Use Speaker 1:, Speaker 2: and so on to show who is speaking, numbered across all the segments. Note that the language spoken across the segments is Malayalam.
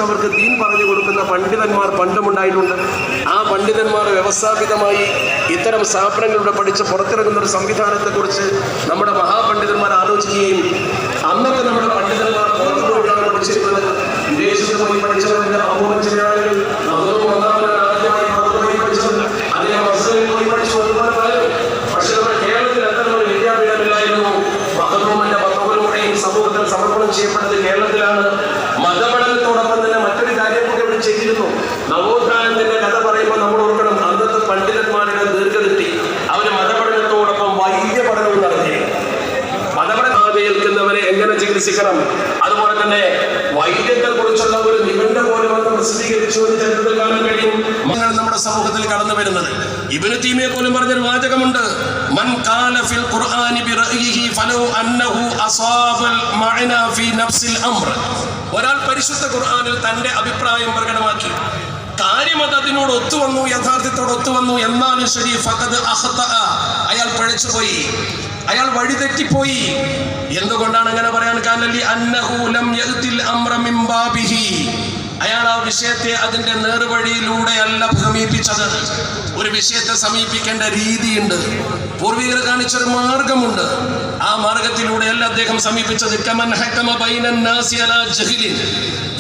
Speaker 1: അവർക്ക് ദീൻ പറഞ്ഞു കൊടുക്കുന്ന പണ്ഡിതന്മാർ പണ്ടുമുണ്ടായിട്ടുണ്ട്. ആ പണ്ഡിതന്മാർ വ്യവസ്ഥാപിതമായി ഇത്തരം സ്ഥാപനങ്ങളിലൂടെ പഠിച്ച് പുറത്തിറങ്ങുന്ന ഒരു സംവിധാനത്തെക്കുറിച്ച് നമ്മുടെ മഹാപണ്ഡിതന്മാർ ആലോചിക്കുകയും അന്നൊക്കെ നമ്മുടെ പണ്ഡിതന്മാർ പുറത്തുപോയാണ് പഠിച്ചിരുന്നത്. വിദേശത്ത് പോയി പഠിച്ചവരുടെ അപൂർവം ചില ആളുകൾ ആദ്യമായി പുറത്തുപോയി പഠിച്ചത്, അതിനെ മസ്ജിദിൽ പോയി പഠിച്ചു, അതുപോലെ പലരും. പക്ഷെ നമ്മുടെ കേരളത്തിൽ അത്തരം ഒരു വിദ്യാപീഠമില്ലായിരുന്നു. മതവുടെയും സമൂഹത്തിൽ സമർപ്പണം ചെയ്യപ്പെട്ടത് കേരളത്തിലാണ്. മതപഠനത്തോടൊപ്പം തന്നെ മറ്റൊരു കാര്യം കൂടി ഇവിടെ ചെയ്തിരുന്നു. നവോത്ഥാനത്തിന്റെ കഥ പറയുമ്പോൾ നമ്മൾ ഓർക്കണം, അന്നത്തെ പണ്ഡിതന്മാരുടെ ദീർഘദൃഷ്ടി. അവര് മതപഠനത്തോടൊപ്പം വൈദ്യ പഠനവും നടത്തി. മതപഠനം ഏൽക്കുന്നവരെ എങ്ങനെ ചികിത്സിക്കണം, അതുപോലെ തന്നെ വൈദ്യത്തെ കുറിച്ചുള്ള ഒരു നിബന്ധ പോലും അന്ന് പ്രസിദ്ധീകരിച്ചു എന്ന് ചരിത്രത്തിൽ കാണാൻ കഴിയും. നമ്മുടെ സമൂഹത്തിൽ കടന്നു വരുന്നത് ഇബ്നു തൈമിയ പോലും പറഞ്ഞൊരു വാചകമുണ്ട്, മൻ ഖാല ഫിൽ ഖുർആനി ബിറഅയിഹി ഫലൗ അന്നഹു അസാബൽ മഅന ഫീ നഫ്സിൽ അംർ. ഒരാൾ പരിശുദ്ധ ഖുർആനിൽ തന്റെ അഭിപ്രായം പ്രകടമാക്കി, കാര്യം അത് അതിനോട് ഒത്തുവന്നു, യഥാർത്ഥത്തോട് ഒത്തുവന്നു, എന്നാലും ശരി, ഫഖദ് അഖ്തഅ, അയാൾ പിഴച്ചുപോയി, അയാൾ വഴിതെറ്റിപ്പോയി. എന്തുകൊണ്ടാണ് അങ്ങനെ പറയാൻ കാരണം? അന്നഹു ലം യഅ്തിൽ അംറ മിൻ ബാബിഹി, അയാൾ ആ വിഷയത്തെ അതിന്റെ നേർവഴിയിലൂടെ അല്ല സമീപിച്ചത്. ഒരു വിഷയത്തെ സമീപിക്കേണ്ട രീതിയുണ്ട്, പൂർവികർ കാണിച്ചൊരു മാർഗമുണ്ട്. ആ മാർഗത്തിലൂടെയല്ല അദ്ദേഹം സമീപിച്ചത്. കമൻ ഹകമ ബൈനൻ നാസി അലാ ജഹ്ലിൻ,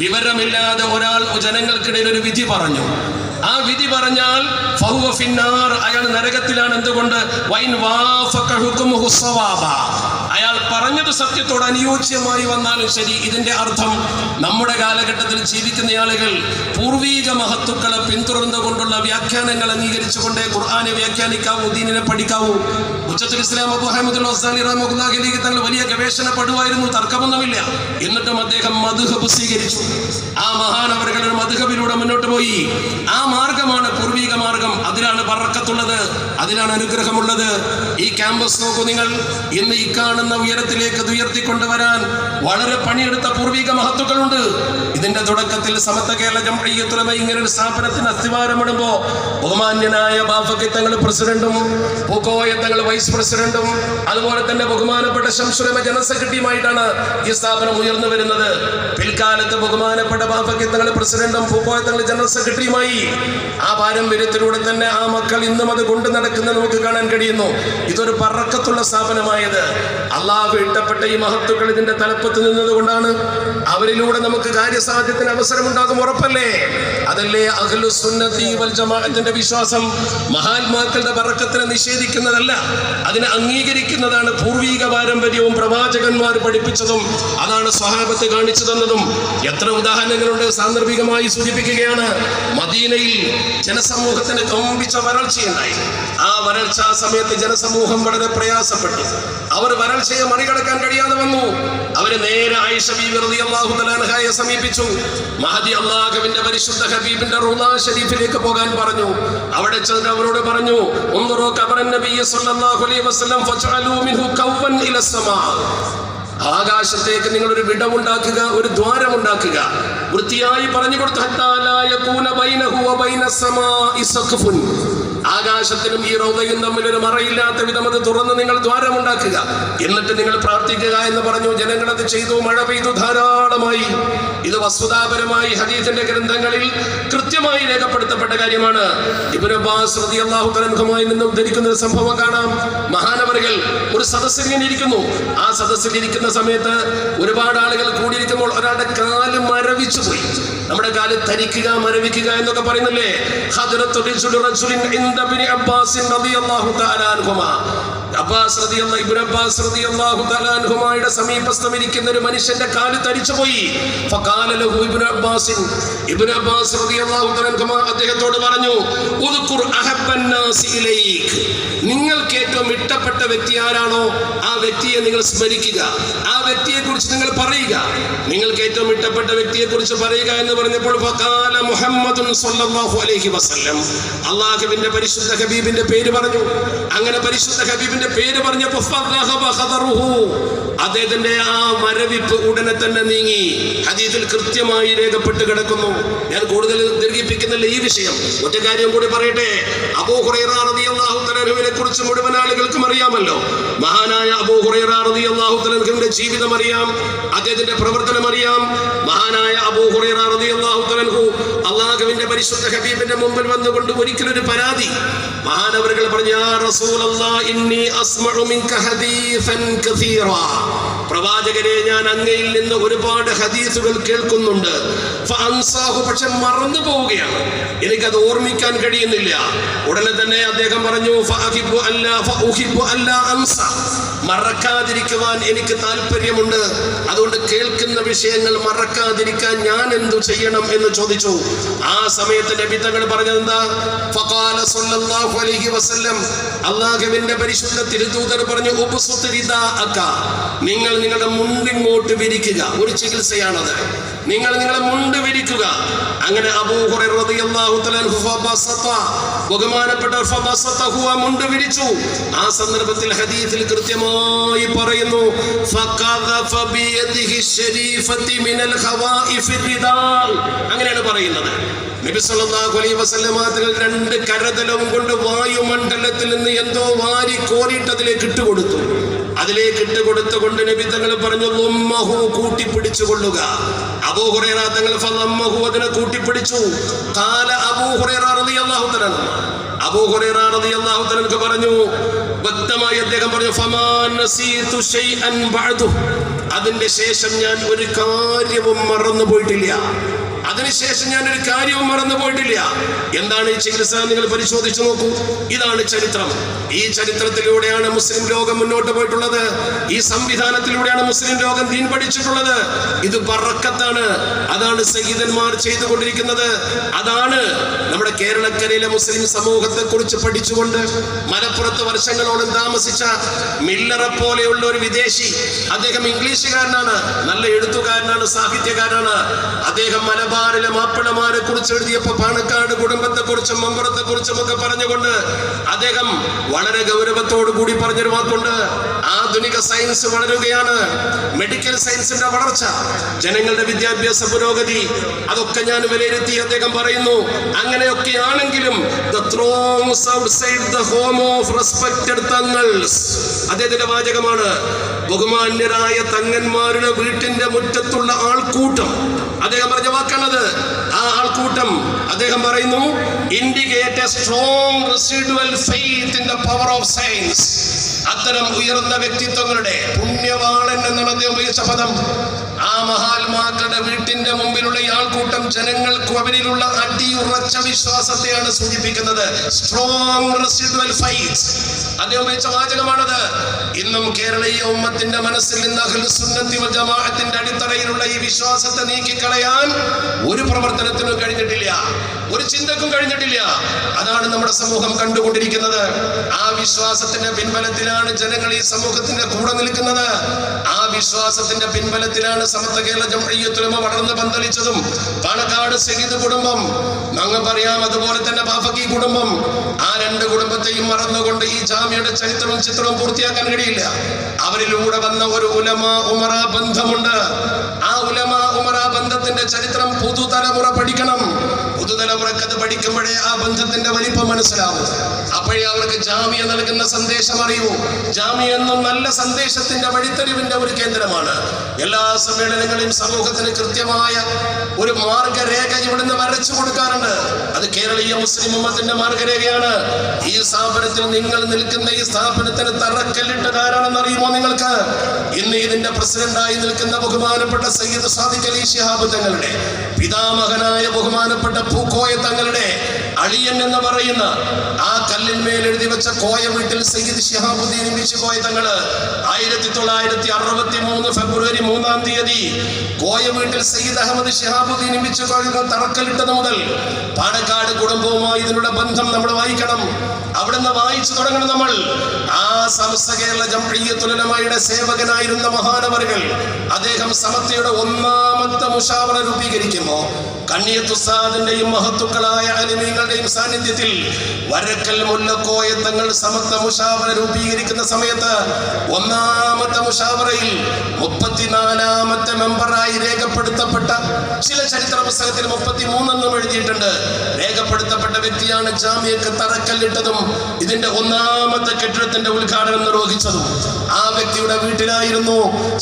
Speaker 1: വിവരമില്ലാതെ ഒരാൾ ജനങ്ങൾക്കിടയിൽ ഒരു വിധി പറഞ്ഞു, ആ വിധി പറഞ്ഞാൽ ഫഹുവ ഫിന്നാർ, അയാൾ നരകത്തിലാണ്. എന്തുകൊണ്ട്? വൈൻ വാഫഖ ഹുക്മുഹു സവാബ, അയാൾ പറഞ്ഞത് സത്യത്തോട് അനുയോജ്യമായി വന്നാലും ശരി. ഇതിന്റെ അർത്ഥം നമ്മുടെ കാലഘട്ടത്തിൽ ജീവിക്കുന്ന ആളുകൾ പൂർവീക മഹത്തുക്കളെ പിന്തുടർന്നുകൊണ്ടുള്ള വ്യാഖ്യാനങ്ങൾ അംഗീകരിച്ചുകൊണ്ടേ ഖുർആനെ വ്യാഖ്യാനിക്കാവൂ, ദീനിനെ പഠിക്കാവൂ. ഉച്ചത്തുൽ ഇസ്ലാം അബൂ ഹമദുൽ ഗസാലി റഹ്മത്തുള്ളാഹി അലൈഹി തങ്ങൾ വലിയ ഗവേഷണപ്പെടുവായിരുന്നു, തർക്കമൊന്നുമില്ല. എന്നിട്ടും അദ്ദേഹം മദ്ഹബ് സ്വീകരിച്ചു. ആ മഹാനവറുകളുടെ മദ്ഹബിലൂടെ മുന്നോട്ട് പോയി. ആ മാർഗമാണ് പൂർവീക മാർഗം. അതിലാണ് ബറക്കത്തുള്ളത്, അതിലാണ് അനുഗ്രഹമുള്ളത്. ഈ ക്യാമ്പസ് നോക്കൂ നിങ്ങൾ. ഇന്ന് ഈ കാണുന്ന ഉയരത്തിലേക്ക് ഉയർത്തിക്കൊണ്ടുവരാൻ വളരെ പണിയെടുത്ത പൂർവീക മഹത്തുക്കളുണ്ട്. ഇതിന്റെ തുടക്കത്തിൽ സമത്വ കേരള ജംഇയ്യത്തുൽ ഉലമ ഇങ്ങനെ ഒരു സ്ഥാപനത്തിന് അസ്ഥിവാരമിടുമ്പോ ബഹുമാന്യനായ ബാഫഖി തങ്ങൾ പ്രസിഡന്റും പൂക്കോയ തങ്ങൾ വൈസ് പ്രസിഡന്റും അതുപോലെ തന്നെ ബഹുമാനപ്പെട്ട ശംസുൽ ഉലമ ജനറൽ സെക്രട്ടറിയുമായിട്ടാണ് ഈ സ്ഥാപനം ഉയർന്നു വരുന്നത്. പിൽക്കാലത്ത് ബഹുമാനപ്പെട്ട ബാഫഖി തങ്ങൾ പ്രസിഡന്റും പൂക്കോയ തങ്ങൾ ജനറൽ സെക്രട്ടറിയുമായി. ആ പാരമ്പര്യത്തിലൂടെ തന്നെ ആ മക്കൾ ഇന്നും അത് കൊണ്ടു നടക്കുന്നത് നമുക്ക് കാണാൻ കഴിയുന്നു. ഇതൊരു ബറക്കത്തുള്ള സ്ഥാപനമായത് അള്ളാഹു ഇഷ്ടപ്പെട്ട ഈ മഹത്തുക്കൾ ഇതിന്റെ തലപ്പത്ത് നിന്നതുകൊണ്ടാണ്. അവരിലൂടെ നമുക്ക് കാര്യസാധ്യത്തിന് അവസരമുണ്ടാകും, ഉറപ്പല്ലേ? അതല്ലേ അഹ്ലുസ് സുന്നത്തി വൽ ജമാഅത്തിന്റെ വിശ്വാസം. മഹാത്മാക്കളുടെ ബറക്കത്തിനെ നിഷേധിക്കുന്നതല്ല, അതിനെ അംഗീകരിക്കുന്നതാണ്. പൂർവീക പാരമ്പര്യവും പ്രവാചകന്മാർ പഠിപ്പിച്ചതും അതാണ് സ്വഹാബത്ത് കാണിച്ചു തന്നതും. എത്ര ഉദാഹരണങ്ങളുണ്ട്, സാന്ദർഭികമായി സൂചിപ്പിക്കുകയാണ്. മദീനയിൽ ജനസമൂഹത്തിന് കമ്പിച്ച വരൾച്ചയുണ്ടായി. ആ വരൾച്ച സമയത്ത് ജനസമൂഹം വളരെ പ്രയാസപ്പെട്ടു. അവർ വരൾച്ചയെ മറികടക്കാൻ കഴിയാതെ വന്നു. അവര് നേരെ ആയിഷ ബീവി റളിയല്ലാഹു തആല അൻഹയെ സമീപിച്ചു. മഹദി അല്ലാഹുവിന്റെ പരിശുദ്ധ ഹബീബിന്റെ റൗള ശരീഫിലേക്ക് പോകാൻ പറഞ്ഞു. അവിടെ ചെന്ന് അവരോട് പറഞ്ഞു, ഉൻദുറു ഖബറൻ നബി സ്വല്ലല്ലാഹു അലൈഹി വസല്ലം ഫജഅലൂ മിൻഹു കൗവൻ ഇലസ്സമാ, ആകാശത്തേക്ക് നിങ്ങൾ ഒരു വിടവുണ്ടാക്കുക, ഒരു ദ്വാരമുണ്ടാക്കുക. വൃത്തിയായി പറഞ്ഞു കൊടുത്തു. ഹത്താ ലാ യകൂന ബൈനഹു വ ബൈനസ്സമാഇ സഖഫുൻ, ആകാശത്തിനും ഈ റൗദയും തമ്മിൽ ഒരു മറയില്ലാത്ത വിധം അത് തുറന്ന് നിങ്ങൾ ദ്വാരമുണ്ടാക്കുക. എന്നിട്ട് നിങ്ങൾ പ്രാർത്ഥിക്കുക എന്ന് പറഞ്ഞു. ജനങ്ങൾ അത് ചെയ്തു. മഴ പെയ്തു ധാരാളമായി. ഇത് വസ്തുതാപരമായി ഹദീസിന്റെ ഗ്രന്ഥങ്ങളിൽ കൃത്യമായി രേഖപ്പെടുത്തപ്പെട്ട കാര്യമാണ്. ഇബ്നു അബ്ബാസ് റളിയല്ലാഹു തആല അൻഹുമായി നിന്ന് ഉദ്ധരിക്കുന്ന ഒരു സംഭവം കാണാം. മഹാനവറുകൾ ഒരു സദസ്സിൽ ഇങ്ങനെ ഇരിക്കുന്നു. ആ സദസ്സിൽ ഇരിക്കുന്ന സമയത്ത് ഒരുപാട് ആളുകൾ കൂടിയിരിക്കുമ്പോൾ ഒരാളുടെ കാല് മരവിച്ചു പോയി. നമ്മുടെ കാല് ധരിക്കുക, മരവിക്കുക എന്നൊക്കെ പറയുന്നില്ലേ? സമീപസ്ഥം ഇരിക്കുന്ന ഒരു മനുഷ്യന്റെ കാല് തരിച്ചുപോയി. അദ്ദേഹത്തോട് പറഞ്ഞു, നിങ്ങൾക്ക് ഏറ്റവും ഇഷ്ടപ്പെട്ട വ്യക്തി ആരാണോ ആ വ്യക്തിയെ നിങ്ങൾ സ്മരിക്കുക, ആ വ്യക്തിയെ കുറിച്ച് നിങ്ങൾ പറയുക. നിങ്ങൾക്ക് ഏറ്റവും ഇഷ്ടപ്പെട്ട വ്യക്തിയെ കുറിച്ച് പറയുക എന്ന് പറഞ്ഞപ്പോൾ ഫഖാല മുഹമ്മദുൻ സ്വല്ലല്ലാഹു അലൈഹി വസല്ലം, അല്ലാഹുവിന്റെ പരിശുദ്ധ ഹബീബിന്റെ പേര് പറഞ്ഞു. അങ്ങനെ പരിശുദ്ധ ഹബീബിന്റെ അദ്ദേഹത്തിന്റെ പേര് പറഞ്ഞപ്പോ അദ്ദേഹത്തിന്റെ ആ മരവിപ്പ് ഉടനെ തന്നെ നീങ്ങി. ഹദീസിൽ കൃത്യമായി രേഖപ്പെട്ട് കിടക്കുന്നു. ഞാൻ കൂടുതൽ ദീർഘിപ്പിക്കുന്നില്ല ഈ വിഷയം. ഒറ്റ കാര്യം കൂടി പറയട്ടെ. അബൂ ഹുറൈറ റളിയല്ലാഹു തആല അൻഹുവിനെ കുറിച്ച് മുഴുവൻ ആളുകൾക്കും അറിയാമല്ലോ. മഹാനായ അബൂ ഹുറൈറ റളിയല്ലാഹു തആല അൻഹുവിന്റെ ജീവിതം അറിയാം, അദ്ദേഹത്തിന്റെ പ്രവർത്തനം അറിയാം. മഹാനായ അബൂ ഹുറൈറ റളിയല്ലാഹു തആല അൻഹു അല്ലാഹുവിന്റെ പരിശുദ്ധ ഹബീബിന്റെ മുമ്പിൽ വന്നുകൊണ്ട് ഒരിക്കലൊരു പരാതി മഹാനവറുകൾ പറഞ്ഞു, യാ റസൂലല്ലാഹ് ഇന്നി അസ്മഉ മിൻക ഹദീസൻ കസീറ. പ്രവാചകരെ, ഞാൻ അങ്ങയിൽ നിന്ന് ഒരുപാട് ഹദീസുകൾ കേൾക്കുന്നുണ്ട്. പക്ഷെ മറന്നു പോവുകയാണ്, എനിക്കത് ഓർമ്മിക്കാൻ കഴിയുന്നില്ല. ഉടനെ തന്നെ അദ്ദേഹം പറഞ്ഞു, മറക്കാതിരിക്കുവാൻ എനിക്ക് താല്പര്യമുണ്ട്. അതുകൊണ്ട് കേൾക്കുന്ന വിഷയങ്ങൾ മറക്കാതിരിക്കാൻ ഞാൻ എന്തു ചെയ്യണം എന്ന് ചോദിച്ചു. ആ സമയത്ത് നബി തങ്ങൾ പറഞ്ഞതെന്താ? ഫഖാല സല്ലല്ലാഹു അലൈഹി വസല്ലം, അല്ലാഹുവിന്റെ പരിശുദ്ധ തിരുദൂതർ പറഞ്ഞു, ഉബ്സുത് റിദാഅക, നിങ്ങൾ നിങ്ങളുടെ മുണ്ടിങ്ങോട്ട് വിരിക്കുക. ഒരു ചികിത്സയാണത്. നിങ്ങൾ നിങ്ങളുടെ മുണ്ട് വിരിക്കുക. അങ്ങനെ അബൂ ഹുറൈറ റളിയല്ലാഹു തആല അൻഹു ഫബസത, ബഹുമാനപ്പെട്ട ഫബസതഹു, മുണ്ട് വിരിച്ചു. ആ സന്ദർഭത്തിൽ ഹദീസിൽ കൃത്യമായി പറയുന്നു, ഫഖദഫ ബിയദിഹി ശരീഫതി മിനൽ ഖവാഇഫി റിദാ. അങ്ങനെയാണ് പറയുന്നത്. നബി സല്ലല്ലാഹു അലൈഹി വസല്ലം തങ്ങൾ രണ്ട് കരതലവും കൊണ്ട് വായുമണ്ഡലത്തിൽ നിന്ന് എന്തോ വാരി കോരിയിട്ട് അതിലേക്ക് ഇട്ടുകൊടുത്തു. അതിലേക്ക് ഇട്ടുകൊടുത്തുകൊണ്ട് നബി തങ്ങൾ പറഞ്ഞു, ളുമ്മഹു, കൂട്ടിപ്പിടിച്ചുകൊള്ളുക. അബൂ ഹുറൈറ തങ്ങൾ ഫളമ്മഹു, അതിനെ കൂട്ടിപ്പിടിച്ചു. ഖാല അബൂ ഹുറൈറ റളിയല്ലാഹു തആല, അബൂ ഹുറൈറ റളിയല്ലാഹു തആല പറഞ്ഞു, വ്യക്തമായി അദ്ദേഹം പറഞ്ഞു, ഫമാ നസീതു ശൈഅൻ ബഅദു, അതിന്റെ ശേഷം ഞാൻ ഒരു കാര്യവും മറന്നു പോയിട്ടില്ല. അതിനുശേഷം ഞാൻ ഒരു കാര്യവും മറന്നു പോയിട്ടില്ല. എന്താണ് ഈ ചികിത്സ? നിങ്ങൾ പരിശോധിച്ചു നോക്കൂ. ഇതാണ് ചരിത്രം. ഈ ചരിത്രത്തിലൂടെയാണ് മുസ്ലിം ലോകം മുന്നോട്ട് പോയിട്ടുള്ളത്. ഈ സംവിധാനത്തിലൂടെയാണ് മുസ്ലിം ലോകം ദീൻ പഠിച്ചിട്ടുള്ളത്. ഇത് ബറക്കത്താണ്. അതാണ് സയ്യിദന്മാർ ചെയ്തുകൊണ്ടിരിക്കുന്നത്. അതാണ് നമ്മുടെ കേരളക്കരയിലെ മുസ്ലിം സമൂഹത്തെ കുറിച്ച് പഠിച്ചുകൊണ്ട് മലപ്പുറത്ത് വർഷങ്ങളോളം താമസിച്ച മില്ലറെ പോലെയുള്ള ഒരു വിദേശി, അദ്ദേഹം ഇംഗ്ലീഷുകാരനാണ്, നല്ല എഴുത്തുകാരനാണ്, സാഹിത്യകാരനാണ്. അദ്ദേഹം മലബാറിലെ മാപ്പിളമാരെ കുറിച്ച് എഴുതിയപ്പോ പാണക്കാട് കുടുംബത്തെ കുറിച്ചും മമ്പുറത്തെ കുറിച്ചും ഒക്കെ പറഞ്ഞുകൊണ്ട് അദ്ദേഹം വളരെ ഗൗരവത്തോടു കൂടി പറഞ്ഞൊരു വാക്കുണ്ട്, ആധുനിക സയൻസ് വളരുകയാണ്, മെഡിക്കൽ സയൻസിന്റെ വളർച്ച, ജനങ്ങളുടെ വിദ്യാഭ്യാസ പുരോഗതി, അതൊക്കെ ഞാൻ വിലയിരുത്തി. അദ്ദേഹം പറയുന്നു, അങ്ങനെയൊക്കെയാണെങ്കിലും the throngs outside the home of respected തങ്ങൾസ്, അദ്ദേഹത്തിന്റെ വാചകമാണ്, ബഹുമാന്യരായ തങ്ങന്മാരുടെ വീട്ടിന്റെ മുറ്റത്തുള്ള ആൾക്കൂട്ടം, അദ്ദേഹം പറഞ്ഞ വാക്കാണത്. ആ ആൾക്കൂട്ടം അദ്ദേഹം പറയുന്നു, indicate A strong residual faith in the power of science. അത്തരം ഉയർന്ന വ്യക്തിത്വങ്ങളുടെ പുണ്യവാളൻ എന്നാണ് അദ്ദേഹം ഉപയോഗിച്ച പദം. ആ മഹാത്മാക്കളുടെ വീട്ടിന്റെ മുമ്പിലുള്ള ഈ ആൾക്കൂട്ടം ജനങ്ങൾക്ക് അവരിലുള്ള അടിയുറച്ച വിശ്വാസത്തെയാണ് സൂചിപ്പിക്കുന്നത്. സ്ട്രോങ് റെസിഡുവൽ ഫെയ്ത്ത്, അദ്ദേഹം ഉപയോഗിച്ച വാചകമാണത്. ഇന്നും കേരളീയ ഉമ്മത്തിന്റെ മനസ്സിൽ നിന്ന് അഹ്ലുസ് സുന്നത്തി വൽ ജമാഅത്തിന്റെ അടിത്തറയിലുള്ള ഈ വിശ്വാസത്തെ നീക്കിക്കളയാൻ ഒരു പ്രവർത്തനത്തിനും കഴിഞ്ഞിട്ടില്ല, ഒരു ചിന്തക്കും കഴിഞ്ഞിട്ടില്ല. അതാണ് നമ്മുടെ സമൂഹം കണ്ടുകൊണ്ടിരിക്കുന്നത്. ആ വിശ്വാസത്തിന്റെ പിൻബലത്തിലാണ് ജനങ്ങൾ ഈ സമൂഹത്തിന്റെ കൂടെ നിൽക്കുന്നത്. ആ വിശ്വാസത്തിന്റെ പിൻബലത്തിലാണ് സമസ്ത കേരള ജംഇയ്യത്തുൽ ഉലമ വളർന്ന് പന്തലിച്ചതും. പാണക്കാട് സയ്യിദ് കുടുംബം നമുക്കറിയാം, അതുപോലെ തന്നെ ബാഫക്കി കുടുംബം. ആ രണ്ട് കുടുംബത്തെയും മറന്നുകൊണ്ട് ഈ ജാമ്യയുടെ ചരിത്രവും ചിത്രവും പൂർത്തിയാക്കാൻ കഴിയില്ല. അവരിലൂടെ വന്ന ഒരു ഉലമാ ഉമറ ബന്ധമുണ്ട്. ആ ഉലമാ ഉമറ ബന്ധത്തിന്റെ ചരിത്രം പുതുതലമുറ പഠിക്കണം. പുതുതലമുറക്ക് അത് പഠിക്കുമ്പോഴേ ആ ബന്ധത്തിന്റെ വലിപ്പം മനസ്സിലാവും. അപ്പോഴേ അവർക്ക് ജാമ്യ നൽകുന്ന സന്ദേശം അറിയൂ. ജാമ്യ എന്നും നല്ല സന്ദേശത്തിന്റെ വഴിത്തെരിവിന്റെ ഒരു കേന്ദ്രമാണ്. എല്ലാ സമ്മേളനങ്ങളിലും സമൂഹത്തിന് കൃത്യമായ ഒരു മാർഗരേഖ ഇവിടുന്ന് വരച്ചു കൊടുക്കാറുണ്ട്. അത് കേരളീയ മുസ്ലിം ഉമ്മത്തിന്റെ മാർഗരേഖയാണ്. ഈ സ്ഥാപനത്തിൽ നിങ്ങൾ നിൽക്കുന്ന ഈ സ്ഥാപനത്തിന് തറക്കല്ലിട്ടതാരാണെന്ന് അറിയുമോ നിങ്ങൾക്ക്? ഇന്ന് ഇതിന്റെ പ്രസിഡന്റായി നിൽക്കുന്ന ബഹുമാനപ്പെട്ട സയ്യിദ് സാദിഖ് അലി ശിഹാബ് തങ്ങളുടെ പിതാമഹനായ ബഹുമാനപ്പെട്ട പൂക്കോയ തങ്ങളുടെ അളിയൻ എന്ന് പറയുന്ന ആ കല്ലിന്മേൽ എഴുതി വെച്ച കോയ വീട്ടിൽ സയ്യിദ് ശിഹാബുദ്ദീൻ കോയ തങ്ങള് 1963 ഫെബ്രുവരി 3 കോയ വീട്ടിൽ സയ്യിദ് അഹമ്മദ് ശിഹാബുദ്ദീൻ തറക്കല്ലിട്ടത് മുതൽ പാണക്കാട് കുടുംബവുമായി ഇതിനുള്ള ബന്ധം നമ്മൾ വായിക്കണം. അവിടുന്ന് വായിച്ചു തുടങ്ങണം നമ്മൾ. ആ സമസ്ത കേരള ജംഇയ്യത്തുൽ ഉലമയുടെ സേവകനായിരുന്ന മഹാനവറുകൾ അദ്ദേഹം സമസ്തയുടെ ഒന്നാമത്തെ മുശാവറ രൂപീകരിക്കുമ്പോൾ കണ്ണിയത്ത് ഉസ്താദിന്റെയും മഹത്തുക്കളായ അലിമീങ്ങളുടെ തങ്ങളുടെയും സാന്നിധ്യത്തിൽ വരക്കൽ മുല്ലക്കോയ തങ്ങൾ സമത്വ മുഷാവറ രൂപീകരിക്കുന്ന സമയത്ത് ഒന്നാമത്തെ മുഷാവറയിൽ 34ാമത്തെ മെമ്പറായി രേഖപ്പെടുത്തപ്പെട്ട ചില ചരിത്ര പുസ്തകത്തിൽ 33 എഴുതിയിട്ടുണ്ട്. രേഖപ്പെടുത്തപ്പെട്ട വ്യക്തിയാണ് ജാമ്യക്ക് തറക്കല്ലിട്ടതും ഇതിന്റെ ഒന്നാമത്തെ കെട്ടിടത്തിന്റെ ഉദ്ഘാടനം നിർവഹിച്ചതും. ആ വ്യക്തിയുടെ വീട്ടിലായിരുന്നു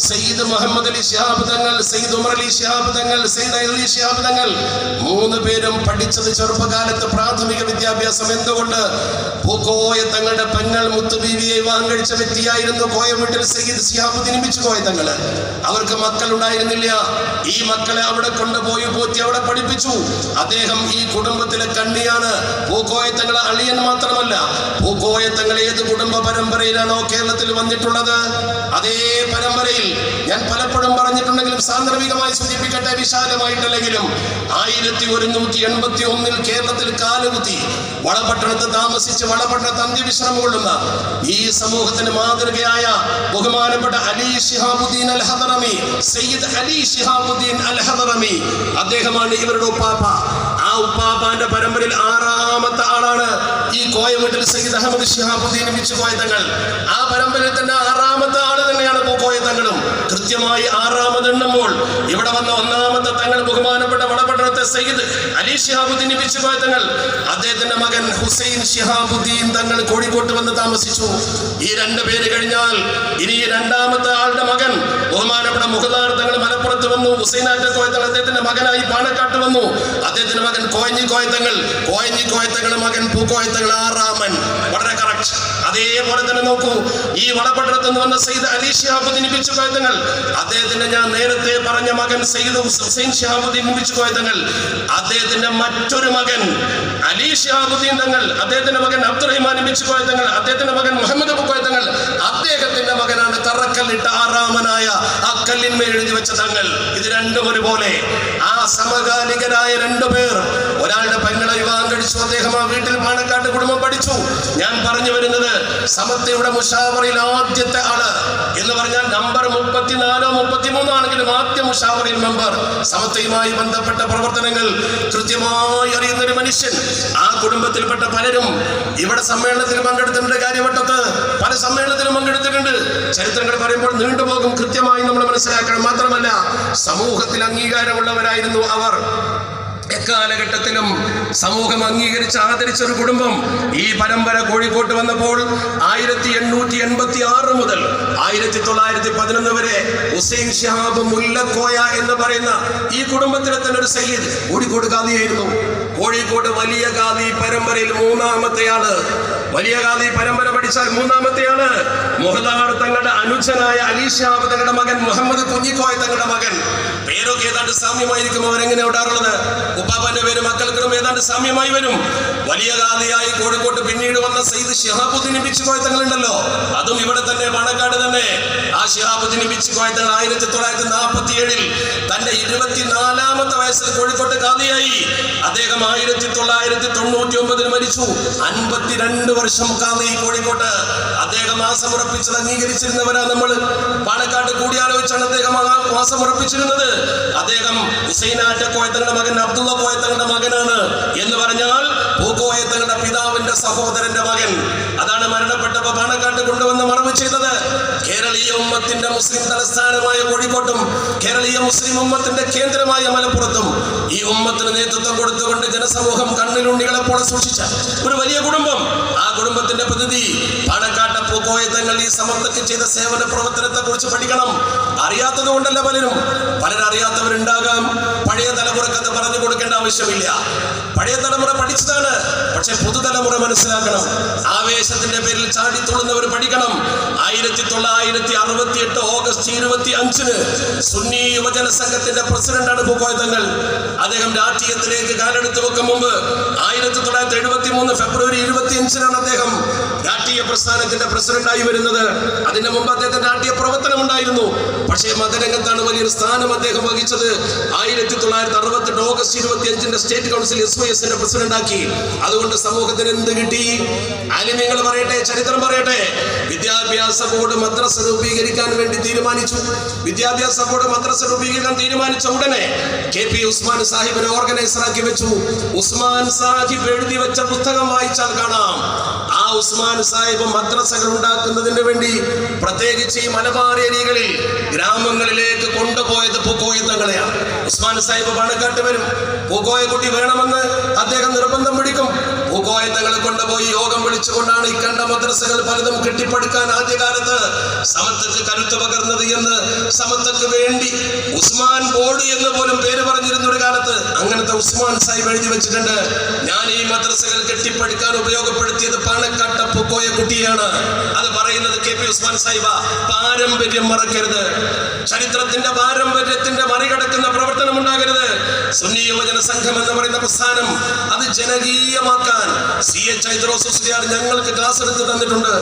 Speaker 1: സയ്യിദ് മുഹമ്മദ് അലി ശിഹാബ് തങ്ങൾ, സയ്യിദ് ഉമർ അലി ശിഹാബ് തങ്ങൾ, സയ്യിദ് അലി ശിഹാബ് തങ്ങൾ. 3 പേരും പഠിച്ചത് ചെറുപ്പകാലത്ത് പ്രാഥമിക വിദ്യാഭ്യാസം. എന്തുകൊണ്ട്? പൂക്കോയ തങ്ങളുടെ പെങ്ങൾ മുത്തുബീവിയെ വിവാഹം കഴിച്ച വ്യക്തിയായിരുന്നു കോയ വീട്ടിൽ സയ്യിദ് ശിഹാബുദ്ദീൻ കോയ തങ്ങൾ. അവർക്ക് മക്കൾ ഉണ്ടായിരുന്നില്ല. ഈ മക്കളെ അവിടെ കൊണ്ടുപോയി പോറ്റി അവിടെ പഠിപ്പിച്ചു. അദ്ദേഹം ഈ കുടുംബത്തിലെ കണ്ണിയാണ്. പൂക്കോയ തങ്ങളെ അളിയൻ മാത്രമല്ല, പൂക്കോയ തങ്ങൾ ഏത് കുടുംബ പരമ്പരയിലാണോ കേരളത്തിൽ വന്നിട്ടുള്ളത്, അതേ പരമ്പരയിൽ ഞാൻ പലപ്പോഴും പറഞ്ഞിട്ടുണ്ടെങ്കിലും സാന്ദർഭികമായി സൂചിപ്പിക്കട്ടെ, വിശാലമായിട്ടല്ലെങ്കിലും 1181 കേരളത്തിൽ കാലുകുത്തി വളപട്ടണത്ത് താമസിച്ച് വളപട്ടണത്ത് അന്ത്യവിശ്രമം കൊള്ളുന്ന ഈ സമൂഹത്തിന് മാതൃകയായ ബഹുമാനപ്പെട്ട അലി ശിഹാബുദ്ദീൻ അൽ ഹദറമി, സയ്യിദ് അലി ശിഹാബുദ്ദീൻ അൽ ഹദറമി, അദ്ദേഹമാണ് ഇവരുടെ ഉപ്പാപ്പ. ആ ഉപ്പാപ്പാന്റെ പരമ്പരയിൽ 6ാമത്തെ ആളാണ് ഈ കോയ വീട്ടിൽ സയ്യിദ് അഹമ്മദ് ശിഹാബുദ്ദീൻ കോയ തങ്ങൾ. ആ പരമ്പരയിൽ തന്നെ 6ാമത്തെ ആള് തന്നെയാണ് പൂക്കോയ തങ്ങളും. കൃത്യമായി 6ാമത് എണ്ണുമ്പോൾ ഇവിടെ വന്ന 1ാമത്തെ തങ്ങൾ ബഹുമാനപ്പെട്ട വളപട്ടണത്തെ സയ്യിദ് അലി ശിഹാബുദ്ദീൻ കോയ തങ്ങൾ. അദ്ദേഹത്തിന്റെ മകൻ ഹുസൈൻ ശിഹാബുദ്ദീൻ തങ്ങൾ കോഴിക്കോട്ട് വന്ന് താമസിച്ചു. ഈ 2 പേര് കഴിഞ്ഞാൽ ഇനി 2ാമത്തെ ആളുടെ മകൻ ബഹുമാനപ്പെട്ട മുഖദാർ തങ്ങൾ മലപ്പുറത്ത് വന്നു. ഹുസൈനാറ്റ കോയ തങ്ങൾ അദ്ദേഹത്തിന്റെ മകനായി പാണക്കാട്ട് വന്നു. അദ്ദേഹത്തിന്റെ മകൻ കോയഞ്ഞി കോയ തങ്ങൾ, കോയഞ്ഞി കോയ തങ്ങളുടെ മകൻ പൂക്കോയ തങ്ങൾ 6ാമൻ. വളരെ കറക്റ്റ്. അതേപോലെ തന്നെ നോക്കൂ, ഈ വളപട്ടണത്ത് നിന്ന് വന്ന സയ്യിദ് അലി ശിഹാബുദ്ദീൻ കോയ തങ്ങൾ, അദ്ദേഹത്തിന്റെ ഞാൻ നേരത്തെ പറഞ്ഞ മകൻ സയ്യിദ് ഹുസൈൻ ശിഹാബുദ്ദീൻ കോയ തങ്ങൾ, അദ്ദേഹത്തിന്റെ മറ്റൊരു മകൻ അലി ശിഹാബുദ്ദീൻ തങ്ങൾ, അദ്ദേഹത്തിന്റെ മകൻ അബ്ദുറഹിമാൻ കോയ തങ്ങൾ, അദ്ദേഹത്തിന്റെ മകൻ മുഹമ്മദ് കോയ തങ്ങൾ, അദ്ദേഹത്തിന്റെ മകനാണ് തറക്കല്ലിട്ട 6ാമനായ ആ കല്ലിന്മേൽ എഴുതി വെച്ച തങ്ങൾ. ഇത് രണ്ടും ഒരുപോലെ. ആ സമകാലികരായ 2 പേർ, ഒരാളുടെ പെങ്ങളെ വിവാഹം കഴിച്ചു. അദ്ദേഹം ആ വീട്ടിൽ പാണക്കാട്ട് കുടുംബം പഠിച്ചു. ഞാൻ പറഞ്ഞു വരുന്നത് സമത്വയുടെ മുഷാവറയിൽ ആദ്യത്തെ ആള് എന്ന് പറഞ്ഞാൽ നമ്പർ 34 33 ആണെങ്കിലും ആദ്യ മുഷാവറയിൽ മെമ്പർ, സമത്വയുമായി ബന്ധപ്പെട്ട പ്രവർത്തനങ്ങൾ കൃത്യമായി അറിയുന്ന ഒരു മനുഷ്യൻ. ആ കുടുംബത്തിൽപ്പെട്ട പലരും ഇവിടെ സമ്മേളനത്തിൽ പങ്കെടുത്തിട്ടുണ്ട്. കാര്യവട്ടത്ത് പല സമ്മേളനത്തിലും പങ്കെടുത്തിട്ടുണ്ട്. ചരിത്രങ്ങൾ പറയുമ്പോൾ നീണ്ടുപോകും. കൃത്യമായി നമ്മൾ മനസ്സിലാക്കണം. മാത്രമല്ല സമൂഹത്തിൽ അംഗീകാരമുള്ളവരായിരുന്നു അവർ. എക്കാലഘട്ടത്തിലും സമൂഹം അംഗീകരിച്ച് ആദരിച്ച ഒരു കുടുംബം. ഈ പരമ്പര കോഴിക്കോട്ട് വന്നപ്പോൾ 1886 മുതൽ 1911 വരെ ഹുസൈൻ ശിഹാബ് മുല്ലക്കോയ എന്ന് പറയുന്ന ഈ കുടുംബത്തിലെ തന്നെ ഒരു സയ്യിദ് കോഴിക്കോട് ഖാദിയായിരുന്നു. കോഴിക്കോട് വലിയ ഖാദി പരമ്പരയിൽ 3ാമത്തെയാള്. വലിയ ഖാദി പരമ്പര പഠിച്ചാൽ 3ാമത്തെയാള് മുഹദാർ തങ്ങളുടെ അനുജനായ അലി ശിഹാബ് തങ്ങളുടെ മകൻ മുഹമ്മദ് കുഞ്ഞിക്കോയ തങ്ങളുടെ മകൻ. പേരൊക്കെ ഏതാണ്ട് സാമ്യമായിരിക്കും. അവരെങ്ങനെ ഉണ്ടാറുള്ളത്? ഉപ്പാപ്പന്റെ പേര് മക്കൾക്കും ഏതാണ്ട് സാമ്യമായി വരും. വലിയ ഖാദിയായി കോഴിക്കോട്ട് പിന്നീട് വന്ന സയ്യിദ് ശിഹാബുദ്ദീൻ കോയ തങ്ങളുണ്ടല്ലോ, അതും ഇവിടെ തന്നെ പാണക്കാട് തന്നെ. ആ ശിഹാബുദ്ദീൻ കോയ തങ്ങൾ 1947 തന്റെ 24ാമത്തെ വയസ്സിൽ കോഴിക്കോട്ട് ഖാദിയായി. അദ്ദേഹം 1999 മരിച്ചു. 52 വർഷം ഖാദി കോഴിക്കോട്ട്. അദ്ദേഹം മാസം ഉറപ്പിച്ചത് അംഗീകരിച്ചിരുന്നവരാ നമ്മൾ. പാണക്കാട് കൂടിയാലോചിച്ചാണ് അദ്ദേഹം മാസം ഉറപ്പിച്ചിരുന്നത്. അദ്ദേഹം ഹുസൈനാറ്റ കോയ തങ്ങളുടെ മകൻ അബ്ദുള്ള കോയ തങ്ങളുടെ മകനാണ് എന്ന് പറഞ്ഞാൽ പൂക്കോയ തങ്ങളുടെ പിതാവിന്റെ സഹോദരന്റെ മകൻ. അതാണ് മരണപ്പെട്ടപ്പോൾ പാണക്കാട്ട് കൊണ്ടുവന്ന് മറവ് ചെയ്തത്. കേരളീയ ഉമ്മത്തിന്റെ മുസ്ലിം തലസ്ഥാനമായ കോഴിക്കോട്ടും കേരളീയ മുസ്ലിം ഉമ്മത്തിന്റെ കേന്ദ്രമായ മലപ്പുറത്തും ഈ ഉമ്മത്തിന് നേതൃത്വം കൊടുത്തുകൊണ്ട് ജനസമൂഹം കണ്ണിലുണ്ണികളെ പോലെ സൂക്ഷിച്ച ഒരു വലിയ കുടുംബം. ആ കുടുംബത്തിന്റെ പ്രതിനിധി പാണക്കാട്ട പൂക്കോയ തങ്ങൾ ഈ സമത്വക്ക് ചെയ്ത സേവന പ്രവർത്തനത്തെ കുറിച്ച് പഠിക്കണം. അറിയാത്തത് കൊണ്ടല്ല പലരറിയാത്തവരുണ്ടാകാം. പഴയ തലമുറക്ക് അത് പറഞ്ഞു കൊടുക്കേണ്ട ആവശ്യമില്ല. പഴയ തലമുറ പഠിച്ചതാണ്. പക്ഷെ പുതുതലമുറ മനസ്സിലാക്കണം. ആവേശത്തിന്റെ പേരിൽ ചാടിത്തുള്ളുന്നവർ പഠിക്കണം. 1968 ഓഗസ്റ്റ് 25 സുന്നി യുവജന സംഘത്തിന്റെ പ്രസിഡന്റാണ് പൂക്കോയ തങ്ങൾ. അദ്ദേഹം രാഷ്ട്രീയത്തിലേക്ക് കാലെടുത്ത് വെക്കും മുമ്പ് 1973 ഫെബ്രുവരി 25 അദ്ദേഹം രാഷ്ട്രീയ പ്രസ്ഥാനത്തിന്റെ പ്രസിഡന്റായി വരുന്നത്. അതിന് മുമ്പ് അദ്ദേഹത്തിന്റെ രാഷ്ട്രീയ പ്രവർത്തനം ഉണ്ടായിരുന്നു. പക്ഷേ മതരംഗത്താണ് വലിയൊരു സ്ഥാനം അദ്ദേഹം വഹിച്ചത്. 1968 ഓഗസ്റ്റ് 25 സ്റ്റേറ്റ് കൗൺസിൽ SYSന്റെ പ്രസിഡന്റാക്കി. അതുകൊണ്ട് സമൂഹത്തിന് എന്ത് കിട്ടി? ആലിമീങ്ങൾ പറയട്ടെ, ചരിത്രം പറയട്ടെ. വിദ്യാഭ്യാസ ബോർഡ് ബോർഡ് മദ്രസ രൂപീകരിക്കാൻ വേണ്ടി തീരുമാനിച്ചു. വിദ്യാഭ്യാസ ബോർഡ് മദ്രസ രൂപീകരിക്കാൻ തീരുമാനിച്ച ഉടനെ KP ഉസ്മാൻ സാഹിബിനെ ഓർഗനൈസറാക്കി വെച്ചു. ഉസ്മാൻ സാഹിബ് എഴുതി വെച്ച പുസ്തകം വായിച്ചാൽ കാണാം, ആ ഉസ്മാൻ സാഹിബ് മദ്രസകൾ ഉണ്ടാക്കുന്നതിന് വേണ്ടി പ്രത്യേകിച്ച് ഈ മലബാർ ഏരിയകളിൽ ഗ്രാമങ്ങളിലേക്ക് കൊണ്ടുപോയത് പൂക്കോയ തങ്ങളെയാണ്. ഉസ്മാൻ സാഹിബ് പാണക്കാട്ട് വരും, പൂക്കോയ കുട്ടി വേണമെന്ന് അദ്ദേഹം നിർബന്ധം പിടിക്കും. പൂക്കോയ തങ്ങളെ കൊണ്ടുപോയി യോഗം വിളിച്ചുകൊണ്ടാണ് ഈ കണ്ട മദ്രസകൾ പലതും കെട്ടിപ്പടുക്കാൻ ആദ്യകാലത്ത് സമത്വക്ക് കരുത്ത് പകർന്നത് എന്ന് സമത്വക്ക് വേണ്ടി ഉസ്മാൻ ബോർഡ് എന്ന് പോലും പേര് പറഞ്ഞിരുന്ന ഒരു കാലത്ത് അങ്ങനത്തെ ഉസ്മാൻ സാഹിബ് എഴുതി വെച്ചിട്ടുണ്ട്, ഞാൻ ഈ മദ്രസകൾ കെട്ടിപ്പടുക്കാൻ ഉപയോഗപ്പെടുത്തിയത് പാണക്കാട്ട പൂക്കോയ കുട്ടിയാണ്. അത് പറയുന്നത് KP ഉസ്മാൻ സാഹിബ. പാരമ്പര്യം മറക്കരുത്, ചരിത്രത്തിന്റെ പാരമ്പര്യത്തിന്റെ മറികടക്കുന്ന പ്രവർത്തനം ഉണ്ടാകരുത്. സുന്നി യുവജന സംഘം എന്ന് പറയുന്ന പ്രസ്ഥാനം അത് ജനകീയമാക്കാൻ CH ഹൈദ്രോസ് മുസ്ലിയാർ ഞങ്ങൾക്ക് ക്ലാസ് എടുത്ത് തന്നിട്ടുണ്ട്.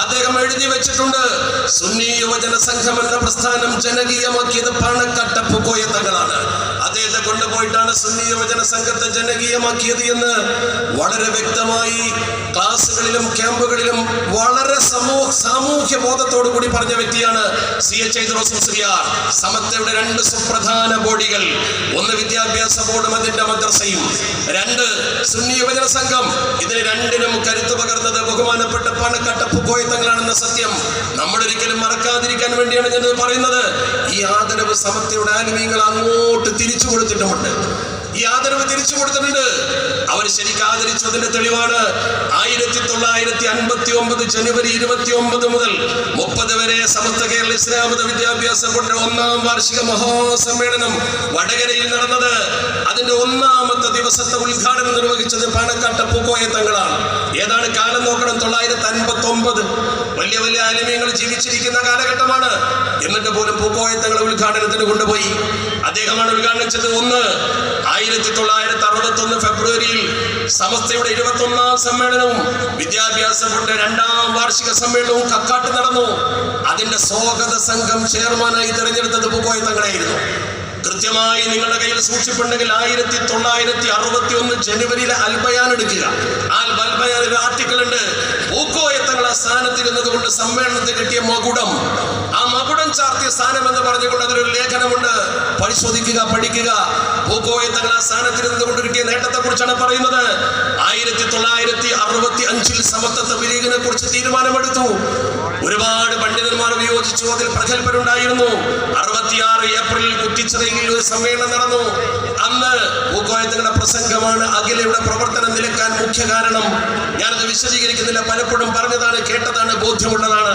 Speaker 1: അദ്ദേഹം എഴുതി വെച്ചിട്ടുണ്ട്, സുന്നി യുവജന സംഘം എന്ന പ്രസ്ഥാനം ജനകീയമാക്കിയത് പാണക്കാട്ട പൂക്കോയ തങ്ങളാണ്. അദ്ദേഹത്തെ കൊണ്ടുപോയിട്ടാണ് സുന്നി യുവജന സംഘത്തെ ജനകീയമാക്കിയത് എന്ന് വളരെ വ്യക്തമായി ക്ലാസുകളിലും ക്യാമ്പുകളിലും വളരെ സാമൂഹ്യ ബോധത്തോടു കൂടി പറഞ്ഞ വ്യക്തിയാണ് CH ഹൈദ്രോസ് മുസ്ലിയാർ. സമത്വയുടെ 2 സുപ്രധാന ബോഡികൾ, ഒന്ന് വിദ്യാഭ്യാസ ബോർഡും അതിന്റെ മദ്രസയും, 2 സുന്നി യുവജന സംഘം. ഇതിന് രണ്ടിനും കരുത്ത് പകർന്നത് ബഹുമാനപ്പെട്ട പാണക്കാട്ട പൂക്കോയ തങ്ങളാണെന്ന സത്യം നമ്മൾ ഒരിക്കലും മറക്കാതിരിക്കാൻ വേണ്ടിയാണ് ഞാൻ പറയുന്നത്. ഈ ആദരവ് സമത്വയുടെ ആലിമീങ്ങൾ അങ്ങോട്ട് തിരിച്ചു കൊടുത്തിട്ടുമുണ്ട്. ഈ ആദരവ് തിരിച്ചു കൊടുത്തിട്ടുണ്ട്. അവർ ശരിക്കും ആദരിച്ചതിന്റെ തെളിവാണ് 1959 ജനുവരി 29 മുതൽ 30 വരെ സമസ്ത കേരള ഇസ്ലാം മത വിദ്യാഭ്യാസ ബോർഡിന്റെ 1ാം വാർഷിക മഹാസമ്മേളനം വടകരയിൽ നടന്നത്. അതിന്റെ 1ാമത്തെ ദിവസത്തെ ഉദ്ഘാടനം നിർവഹിച്ചത് പാണക്കാട്ട പൂക്കോയ തങ്ങളാണ്. ഏതാണ് കാലം നോക്കണം, 959. വലിയ വലിയ ആലിമീങ്ങൾ ജീവിച്ചിരിക്കുന്ന കാലഘട്ടമാണ്. എന്നിട്ട് പോലും പൂക്കോയ തങ്ങളെ ഉദ്ഘാടനത്തിന് കൊണ്ടുപോയി. അദ്ദേഹമാണ് ഉദ്ഘാടനം ചെയ്തത്. 1961 ഫെബ്രുവരിയിൽ സമസ്തയുടെ 21ാം സമ്മേളനവും വിദ്യാഭ്യാസ ബോർഡിന്റെ 2ാം വാർഷിക സമ്മേളനവും കക്കാട്ട് നടന്നു. അതിന്റെ സ്വാഗത സംഘം ചെയർമാനായി തിരഞ്ഞെടുത്തത് പൂക്കോയ തങ്ങളായിരുന്നു. കൃത്യമായി നിങ്ങളുടെ കയ്യിൽ സൂക്ഷിപ്പുണ്ടെങ്കിൽ 1961 ജനുവരിയിലെ അൽബയാൻ എടുക്കുക. ആ അൽബയാൻ ഒരു ആർട്ടിക്കിൾ ഉണ്ട്. പൂക്കോയ തങ്ങൾ ആ സ്ഥാനത്തിരുന്നത് കൊണ്ട് സമ്മേളനത്തിൽ കിട്ടിയ മകുടം, ആ മകുടം ചാർത്തിയ സ്ഥാനം എന്ന് പറഞ്ഞുകൊണ്ട് അതിലൊരു ലേഖനമുണ്ട്. പരിശോധിക്കുക, പഠിക്കുക. പൂക്കോയ തങ്ങൾ ആ സ്ഥാനത്തിരുന്നത് കൊണ്ട് കിട്ടിയ നേട്ടത്തെ കുറിച്ചാണ് പറയുന്നത്. 1965 സമത്വ ലീഗിനെ കുറിച്ച് തീരുമാനമെടുത്തു. ഒരുപാട് പണ്ഡിതന്മാർ വിയോജിച്ചു, അതിൽ പ്രഗത്ഭരുണ്ടായിരുന്നു. 66 ഏപ്രിലിൽ കുറ്റിച്ചിറയിൽ ഒരു സമ്മേളനം നടന്നു. അന്ന് പൂക്കോയ തങ്ങളുടെ പ്രസംഗമാണ് അഖിലയുടെ പ്രവർത്തനം നിലക്കാൻ മുഖ്യ കാരണം. ഞാനത് വിശദീകരിക്കുന്നില്ല, പലപ്പോഴും പറഞ്ഞതാണ്, കേട്ടതാണ്, ബോധ്യമുള്ളതാണ്.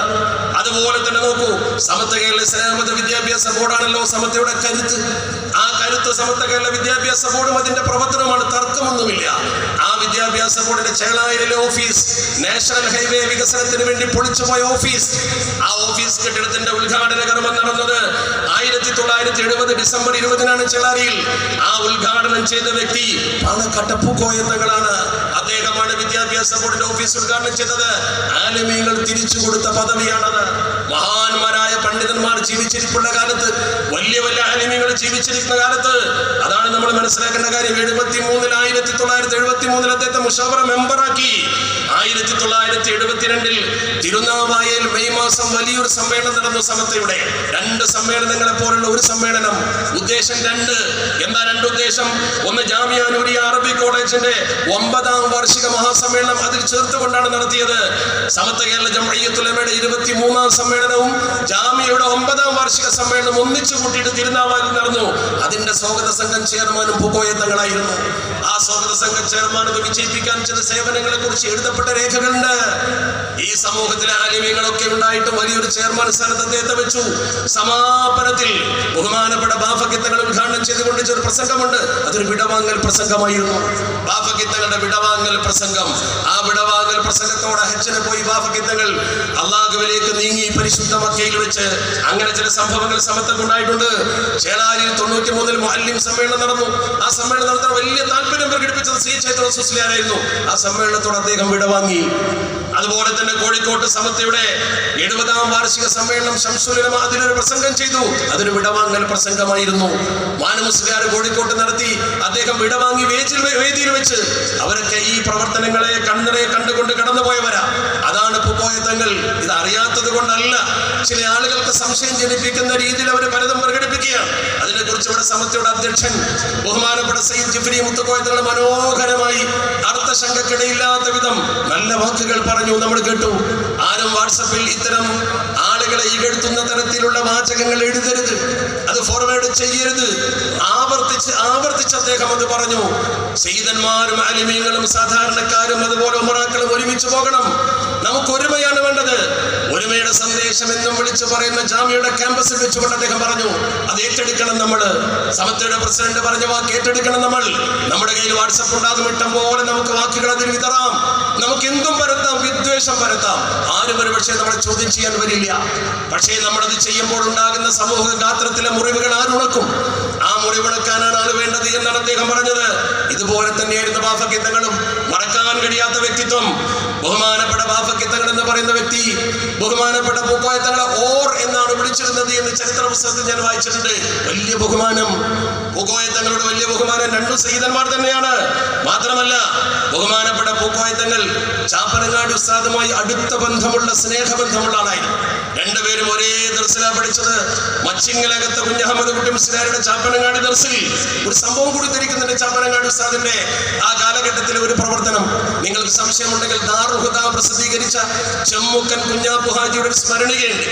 Speaker 1: അതുപോലെ തന്നെ നോക്കൂ, സമത്വ കേരള ഇസ്ലാം മത വിദ്യാഭ്യാസ ബോർഡാണല്ലോ സമത്വയുടെ കരുത്ത്. ആ കരുത്ത് സമത്വ കേരള വിദ്യാഭ്യാസ ബോർഡും അതിന്റെ പ്രവർത്തനമാണ്, തർക്കമൊന്നുമില്ല. ആ വിദ്യാഭ്യാസ ബോർഡിന്റെ ചേളായിലെ ഓഫീസ് നാഷണൽ ഹൈവേ വികസനത്തിന് വേണ്ടി പൊളിച്ചുപോയ ഓഫീസ്, ആ ഓഫീസ് കെട്ടിടത്തിന്റെ ഉദ്ഘാടന കർമ്മം നടന്നത് 1970 ഡിസംബർ 20-നാണ് ചേളാരിയിൽ. ആ ഉദ്ഘാടനം ചെയ്ത വ്യക്തി പാണക്കാട്ട പൂക്കോയ തങ്ങളാണ്. അദ്ദേഹമാണ് വിദ്യാഭ്യാസ ബോർഡിന്റെ ഓഫീസ് ഉദ്ഘാടനം ചെയ്തത്. ആലിമീങ്ങൾ തിരിച്ചു കൊടുത്ത പദവിയാണത്. മഹാന്മാരായ പണ്ഡിതന്മാർ ജീവിച്ചിരിപ്പുള്ള കാലത്ത്, വലിയ വലിയ ആലിമീങ്ങൾ ജീവിച്ചിരിക്കുന്ന കാലത്ത്, അതാണ് നമ്മൾ മനസ്സിലാക്കേണ്ട കാര്യം. 1973 അദ്ദേഹത്തെ മുഷാവറ മെമ്പറാക്കി. 1972 തിരുനാവായയിൽ മെയ് മാസം വലിയൊരു സമ്മേളനം നടന്നു. സമത്വയുടെ 2 സമ്മേളനങ്ങളെ പോലുള്ള ഒരു സമ്മേളനം. ഉദ്ദേശം 2. എന്താ 2 ഉദ്ദേശം? ഒന്ന്, ജാമിഅ നൂരിയ അറബി കോളേജിന്റെ 9ാം വാർഷിക മഹാസമ്മേളനം അതിൽ ചേർത്തുകൊണ്ടാണ് നടത്തിയത്. സമത്വ കേരള ജംഇയ്യത്തുൽ ഉലമയുടെ 23ാം സമ്മേളനവും ജാമിഅയുടെ 9ാം വാർഷിക സമ്മേളനം ഒന്നിച്ചു കൂട്ടിയിട്ട് തിരുനാവായിൽ നടന്നു. അതിന്റെ സ്വാഗത സംഘം ചെയർമാനും പൂക്കോയ തങ്ങളായിരുന്നു. ആ സ്വാഗത സംഘം ചെയർമാൻ വിജയിപ്പിക്കാൻ ചില സേവനങ്ങളെ കുറിച്ച് എഴുതപ്പെട്ട രേഖകളുണ്ട്. ഈ സമൂഹത്തിലെ ആലിമീങ്ങളൊക്കെ ഉണ്ടായിട്ട് വലിയൊരു ചെയർമാൻ സ്ഥാനത്ത് അദ്ദേഹത്തെ വെച്ചു. സമാപനത്തിൽ ബഹുമാനപ്പെട്ട ബാഫക്കിത്തങ്ങൾ ഉദ്ഘാടനം ചെയ്തുകൊണ്ട് ഒരു പ്രസംഗമുണ്ട്. അതൊരു വിടവാങ്ങൽ പ്രസംഗമായിരുന്നു. ബാഫക്കിത്തങ്ങളുടെ വിടവാങ്ങൽ പ്രസംഗം. ആ വിടവാങ്ങൽ പ്രസംഗത്തോടെ ഹജ്ജിന് പോയി ബാഫക്കിത്തങ്ങൾ അള്ളാഹുവിലേക്ക് നീങ്ങി പരിശുദ്ധ മക്കയിൽ വെച്ച്. അങ്ങനെ ചില സംഭവങ്ങൾ സമത്വം ഉണ്ടായിട്ടുണ്ട്. ചേളാരിയിൽ 93 മുഅല്ലിം സമ്മേളനം നടന്നു. ആ സമ്മേളനം നടത്താൻ വലിയ താല്പര്യം പ്രകടിപ്പിച്ചത് CH ഹൈദ്രോസ് മുസ്ലിയാരായിരുന്നു. ആ സമ്മേളനത്തോട് അദ്ദേഹം വിടവാങ്ങി. അതുപോലെ തന്നെ കോഴിക്കോട്ട് സമത്വയുടെ 70ാം വാർഷിക സമ്മേളനം ശംസുൽ ഉലമ അതിലൊരു പ്രസംഗം ചെയ്തു. അതൊരു വിടവാങ്ങൽ പ്രസംഗമായിരുന്നു. മാനമുസ്ലിയാർ കോഴിക്കോട്ട് നടത്തി. അദ്ദേഹം വിടവാങ്ങി വേദിയിൽ വെച്ച്. അവരൊക്കെ ഈ പ്രവർത്തനങ്ങളെ കണ്ണുകൊണ്ട് കടന്നുപോയവരാ. അതാണ് പൂക്കോയ തങ്ങൾ. ഇത് അറിയാത്തത് കൊണ്ടല്ല, ചില ആളുകൾക്ക് സംശയം ജനിപ്പിക്കുന്ന രീതിയിൽ അവർ പലതും പ്രകടിപ്പിക്കുകയാണ്. അതിനെക്കുറിച്ച് ഇവിടെ സമിതിയുടെ അധ്യക്ഷൻ ബഹുമാനപ്പെട്ട സയ്യിദ് ജിഫ്രി മുത്തുക്കോയ തങ്ങൾ മനോഹരമായി അർത്ഥശങ്കക്കിടയില്ലാത്ത വിധം നല്ല വാക്കുകൾ പറഞ്ഞു, നമ്മൾ കേട്ടു. ആരും വാട്സപ്പിൽ ഇത്തരം ആളുകളെ ഇകഴ്ത്തുന്ന തരത്തിലുള്ള വാചകങ്ങൾ എഴുതരുത്, അത് ഫോർവേഡ് ചെയ്യരുത്. ആവർത്തിച്ച് അദ്ദേഹം അത് പറഞ്ഞു. സയ്യിദന്മാരും ആലിമീങ്ങളും സാധാരണക്കാരും അതുപോലെ ഉമറാക്കളും ഒരുമിച്ച് പോകണം. നമുക്ക് ഒരുമയാണ് വേണ്ടത്. ഒരുമയുടെ സന്ദേശം എന്നും വിളിച്ചു പറയുന്ന ജാമ്യയുടെ ക്യാമ്പസിൽ വെച്ചുകൊണ്ട് അദ്ദേഹം പറഞ്ഞു, അത് ഏറ്റെടുക്കണം. നമ്മൾ സമിതിയുടെ പ്രസിഡന്റ് പറഞ്ഞ വാക്ക് ഏറ്റെടുക്കണം. നമ്മുടെ കയ്യിൽ വാട്സപ്പ് ഉണ്ടാകും, ഇഷ്ടം പോലെ നമുക്ക് വാക്കുകൾ അതിൽ വിതറാം, നമുക്ക് എന്തും പരത്താം, വിദ്വേഷം പരത്താം. ആരും ഒരു പക്ഷേ നമ്മളെ ചോദ്യം ചെയ്യാൻ വരില്ല. പക്ഷേ നമ്മളത് ചെയ്യുമ്പോൾ ഉണ്ടാകുന്ന സമൂഹ ഗാത്രത്തിലെ മുറിവുകൾ ആരുണക്കും? ആ മുറിവുണക്കാനാണ് ആൾ വേണ്ടത് എന്നാണ് അദ്ദേഹം പറഞ്ഞത്. ഇതുപോലെ തന്നെയായിരുന്നു ബാഫക്കിത്തങ്ങളും. മറക്കാൻ കഴിയാത്ത വ്യക്തിത്വം. ബഹുമാനപ്പെട്ട ബാഫക്കിത്തങ്ങൾ എന്ന് പറയുന്ന വ്യക്തി ബഹുമാനപ്പെട്ട പൂക്കോയ തങ്ങളെ ഓർ എന്നാണ് വിളിച്ചിരുന്നത് എന്ന് ചരിത്ര പുസ്തകത്തിൽ ഞാൻ വായിച്ചിട്ടുണ്ട്. വലിയ ബഹുമാനം, പൂക്കോയ തങ്ങളുടെ വലിയ ബഹുമാനം. രണ്ടു സയ്യിദന്മാർ തന്നെയാണ്. മാത്രമല്ല ബഹുമാനപ്പെട്ട പൂക്കോയ തങ്ങൾ ചാപ്പനങ്ങാടി ഉസ്താദുമായി അടുത്ത ബന്ധമുള്ള, സ്നേഹബന്ധമുള്ള ആളായിരുന്നു. രണ്ടുപേരും ഒരേ ദർസിലാണ് പഠിച്ചത്. മച്ചിങ്ങലകത്ത് കുഞ്ഞഹമ്മദ് കുട്ടി മുസ്ലിയാരുടെ ചാപ്പനങ്ങാടി ദർസിൽ ഒരു സംഭവം കൂടി ധരിക്കുന്നുണ്ട്. ചാപ്പനങ്ങാടി ഉസ്താദിന്റെ ആ കാലഘട്ടത്തിലെ ഒരു പ്രവർത്തനം നിങ്ങൾക്ക് സംശയമുണ്ടെങ്കിൽ ദാറുൽ ഹുദ പ്രസിദ്ധീകരിച്ച ചെമ്മുക്കൻ കുഞ്ഞാപ്പു ഹാജിയുടെ സ്മരണികയുണ്ട്.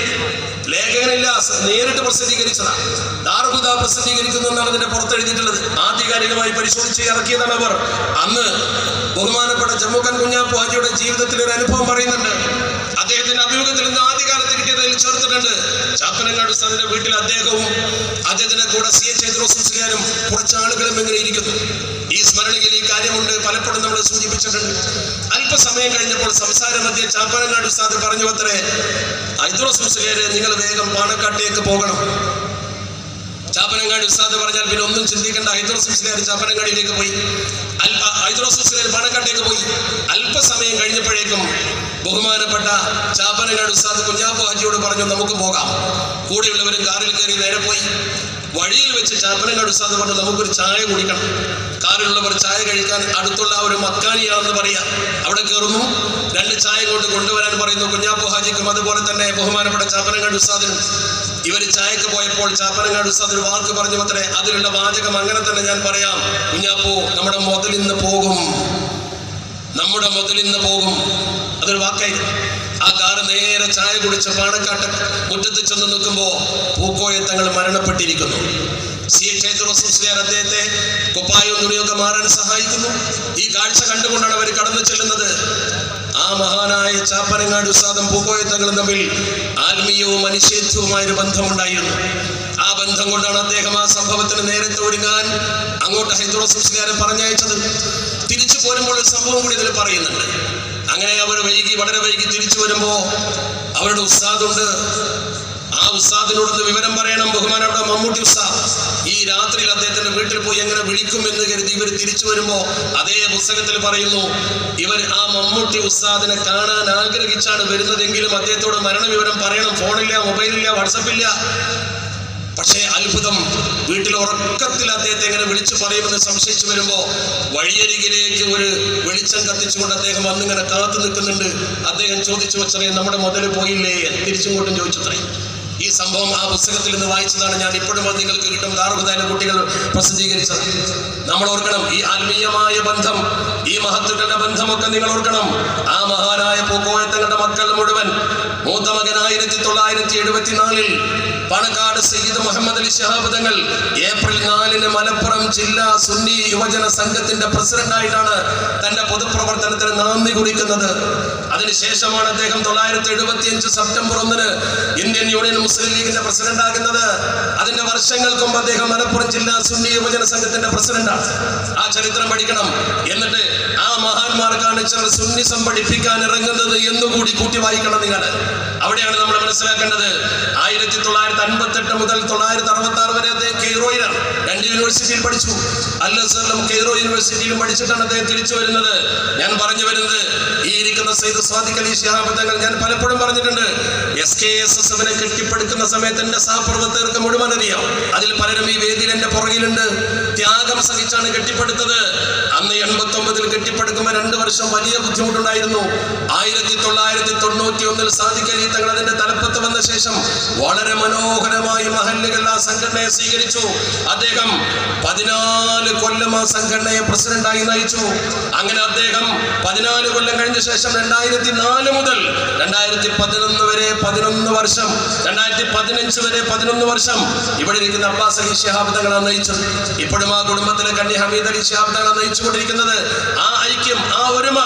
Speaker 1: ലേഖകനില്ല, നേരിട്ട് പ്രസിദ്ധീകരിച്ചതാണ്. ദാറുൽ ഹുദ പ്രസിദ്ധീകരിക്കുന്നു എന്നാണ് അതിന്റെ പുറത്തെഴുതിയിട്ടുള്ളത്. ആധികാരികമായി പരിശോധിച്ച് ഇറക്കിയതാണ് അവർ. അന്ന് ബഹുമാനപ്പെട്ട ചെമ്മുക്കൻ കുഞ്ഞാപ്പു ഹാജിയുടെ ജീവിതത്തിൽ ഒരു അനുഭവം പറയുന്നുണ്ട്. അദ്ദേഹത്തിന്റെ അഭിമുഖത്തിൽ നിന്ന് ആദ്യകാലത്ത് കിട്ടിയതിൽ ചേർത്തിട്ടുണ്ട്. ചാപ്പനങ്ങാട് ഉസ്താദിന്റെ വീട്ടിൽ അദ്ദേഹവും അദ്ദേഹത്തിന്റെ കൂടെ CH മുസ്ലിയാരും കുറച്ച് ആളുകളും ഇങ്ങനെ ഇരിക്കുന്നു. ഈ സ്മരണികയിൽ ഈ കാര്യമുണ്ട്, പലപ്പോഴും നമ്മൾ സൂചിപ്പിച്ചിട്ടുണ്ട്. അല്പസമയം കഴിഞ്ഞപ്പോൾ സംസാര മധ്യേ ചാപ്പനങ്ങാട് ഉസ്താദ് പറഞ്ഞു അത്രേ, ഹൈദ്രോസ് മുസ്ലിയാരെ നിങ്ങൾ വേഗം പാണക്കാട്ടേക്ക് പോകണം. ചാപ്പനങ്ങാടി ഉസ്താദ് പറഞ്ഞാൽ പിന്നെ ഒന്നും ചിന്തിക്കേണ്ട. ഹൈദ്രോസ് മുസ്ലിയാർ ചാപ്പനങ്ങാടിയിലേക്ക് പോയി. ഹൈദ്രോസ് മുസ്ലിയാർ പാണക്കാട്ടേക്ക് പോയി. അല്പസമയം കഴിഞ്ഞപ്പോഴേക്കും ബഹുമാനപ്പെട്ട ചാപ്പനങ്ങാടി ഉസ്താദ് കുഞ്ഞാപ്പു ഹാജിയോട് പറഞ്ഞു, നമുക്ക് പോകാം. കൂടെയുള്ളവരും കാറിൽ കയറി നേരെ പോയി. വഴിയിൽ വെച്ച് ചാപ്പനങ്ങാടി ഉസ്താദ് പറഞ്ഞു, നമുക്കൊരു ചായ കുടിക്കണം. കാറിലുള്ളവർ ചായ കഴിക്കാൻ അടുത്തുള്ള ഒരു മക്കാനിയാണെന്ന് പറയാം, അവിടെ കയറുന്നു. 2 ചായ കൊണ്ട് കൊണ്ടുവരാൻ പറയുന്നു കുഞ്ഞാപ്പു ഹാജിക്കും അതുപോലെ തന്നെ ബഹുമാനപ്പെട്ട ചാപ്പനങ്ങാടി ഉസ്താദിനും. ഇവർ ചായക്ക് പോയപ്പോൾ ചാപ്പനങ്ങാടി ഉസ്താദ് ഒരു വാക്ക് പറഞ്ഞു അത്രേ. അതിലുള്ള വാചകം അങ്ങനെ തന്നെ ഞാൻ പറയാം. കുഞ്ഞാപ്പു, നമ്മുടെ മുതലിന്ന് പോകും, നമ്മുടെ മുതലിന്ന് പോകും. അതൊരു വാക്കായിരുന്നു. ആ കാറ് നേരെ ചായ കുടിച്ച് പാണക്കാട്ട് മുറ്റത്ത് ചെന്ന് നിൽക്കുമ്പോ പൂക്കോയ തങ്ങൾ മരണപ്പെട്ടിരിക്കുന്നു. CH മുസ്ലിയാർ അദ്ദേഹത്തെ കുപ്പായവും തുണിയൊക്കെ മാറാൻ സഹായിക്കുന്നു. ഈ കാഴ്ച കണ്ടുകൊണ്ടാണ് അവർ കടന്നു ചെല്ലുന്നത്. ആ മഹാനായ ചാപ്പനങ്ങാടി ഉസ്താദും പൂക്കോയ തങ്ങളും തമ്മിൽ ആത്മീയവും മനുഷ്യത്വവുമായൊരു ബന്ധമുണ്ടായിരുന്നു. ആ ബന്ധം കൊണ്ടാണ് അദ്ദേഹം ആ സംഭവത്തിന് നേരത്തെ ഒരുങ്ങാൻ അങ്ങോട്ട് ഹൈദ്രോസ് മുസ്ലിയാരെ പറഞ്ഞയച്ചത്. തിരിച്ചു പോരുമ്പോൾ ഒരു സംഭവം കൂടി ഇതിൽ പറയുന്നുണ്ട്. അങ്ങനെ അവർ വളരെ വൈകി തിരിച്ചു വരുമ്പോ അവരുടെ ഉസ്താദുണ്ട്. ആ ഉസ്താദിനോടൊന്ന് വിവരം പറയണം. ബഹുമാനപ്പെട്ട മമ്മൂട്ടി ഉസ്താദ് ഈ രാത്രിയിൽ അദ്ദേഹത്തിന്റെ വീട്ടിൽ പോയി എങ്ങനെ വിളിക്കുമെന്ന് കരുതി ഇവർ തിരിച്ചു വരുമ്പോ അതേ പുസ്തകത്തിൽ പറയുന്നു, ഇവർ ആ മമ്മൂട്ടി ഉസ്താദിനെ കാണാൻ ആഗ്രഹിച്ചാണ് വരുന്നതെങ്കിലും അദ്ദേഹത്തോട് മരണവിവരം പറയണം. ഫോണില്ല, മൊബൈലില്ല, വാട്സപ്പില്ല. പക്ഷേ അത്ഭുതം, വീട്ടിൽ ഉറക്കത്തിൽ അദ്ദേഹത്തെ എങ്ങനെ വിളിച്ചു പറയുമെന്ന് സംശയിച്ചു വരുമ്പോ വഴിയരികിലേക്ക് ഒരു വെളിച്ചം കത്തിച്ചുകൊണ്ട് അദ്ദേഹം വന്നിങ്ങനെ കാത്തു നിൽക്കുന്നുണ്ട്. അദ്ദേഹം ചോദിച്ചു വെച്ചറിയാൻ, നമ്മുടെ മുതൽ പോയില്ലേ? തിരിച്ചുകൊണ്ടും ചോദിച്ചത്രേ. ഈ സംഭവം ആ പുസ്തകത്തിൽ നിന്ന് വായിച്ചതാണ്. ഞാൻ ഇപ്പോഴും അത് നിങ്ങൾക്ക് കിട്ടും. ദാറുൽ ഹുദയിലെ കുട്ടികൾ പ്രസിദ്ധീകരിച്ചത്. നമ്മൾ ഓർക്കണം, ഈ ആത്മീയമായ ബന്ധം, ഈ മഹത്തുക്കളുടെ ബന്ധമൊക്കെ നിങ്ങൾ ഓർക്കണം. ആ മഹാനായ പൂക്കോയ തങ്ങളുടെ മക്കൾ മുഴുവൻ, മൂത്ത മകൻ 1974 പാണക്കാട് സയ്യിദ് മുഹമ്മദ് അലി ശിഹാബ് തങ്ങൾ ഏപ്രിൽ 4 മലപ്പുറം ജില്ലാ സുന്നി യുവജന സംഘത്തിന്റെ പ്രസിഡന്റായിട്ടാണ് തന്റെ പൊതുപ്രവർത്തനത്തിന് നന്ദി കുറിക്കുന്നത്. അതിനുശേഷമാണ് അദ്ദേഹം 1975 സെപ്റ്റംബർ 1 ഇന്ത്യൻ യൂണിയൻ മുസ്ലിം ലീഗിന്റെ പ്രസിഡന്റ് ആകുന്നത്. അതിന്റെ വർഷങ്ങൾക്ക് മുമ്പ് അദ്ദേഹം മലപ്പുറം ജില്ലാ സുന്നി യുവജന സംഘത്തിന്റെ പ്രസിഡന്റാണ്. ആ ചരിത്രം പഠിക്കണം. എന്നിട്ട് ആ മഹാന്മാർക്കാണ് ചിലർ സുന്നിസം പഠിപ്പിക്കാൻ ഇറങ്ങുന്നത് എന്നുകൂടി കൂട്ടി വായിക്കണം നിങ്ങൾ. അവിടെയാണ് നമ്മൾ മനസ്സിലാക്കേണ്ടത്. 1958 മുതൽ 1966 വരെ അദ്ദേഹം കെയ്റോയിലാണ്. 2 യൂണിവേഴ്സിറ്റിയിൽ പഠിച്ചു. അൽ-അസ്ഹറിലും കെയ്റോ യൂണിവേഴ്സിറ്റിയിലും പഠിച്ചിട്ടാണ് അദ്ദേഹം തിരിച്ചു വരുന്നത്. ഞാൻ പറഞ്ഞു വരുന്നത്, ഈ ഇരിക്കുന്ന സയ്യിദ് സ്വാദിഖ് അലി ശിഹാബ് തങ്ങൾ, ഞാൻ പലപ്പോഴും പറഞ്ഞിട്ടുണ്ട്, SKSSF കെട്ടിപ്പടുക്കുന്ന സമയത്ത് എന്റെ സഹപ്രവർത്തകർക്ക് മുഴുവൻ അറിയാം. അതിൽ പലരും ഈ വേദിയിൽ എന്റെ പുറകിലുണ്ട്. ത്യാഗം സഹിച്ചാണ് കെട്ടിപ്പടുത്തത്. അന്ന് 89 കെട്ടിപ്പടുക്കുമ്പോൾ 2 വർഷം വലിയ ബുദ്ധിമുട്ടുണ്ടായിരുന്നു. 1991 സാദിഖ് അലി തങ്ങൾ അതിന്റെ തലപ്പത്ത് വന്ന ശേഷം വളരെ മനോഹരമായി മഹല്ലുകൾ ആ സംഘടനയെ സ്വീകരിച്ചു. അദ്ദേഹം 14 കൊല്ലം ആ സംഘടനയെ പ്രസിഡന്റായി നയിച്ചു. അങ്ങനെ അദ്ദേഹം 14 കൊല്ലം കഴിഞ്ഞ ശേഷം 2004 മുതൽ 2011 വരെ 11 വർഷം, 2015 വരെ 11 വർഷം ഇവിടെ ഇരിക്കുന്ന അബ്ബാസ് അലി ശിഹാബ് തങ്ങളാണ് നയിച്ചത്. ഇപ്പോഴും ആ കുടുംബത്തിലെ കന്നി ഹമീദ് അലി ശിഹാബ് തങ്ങളാണ് നയിച്ചുകൊണ്ടിരിക്കുന്നത്. ആ ഐക്യം, ആ ഒരുമ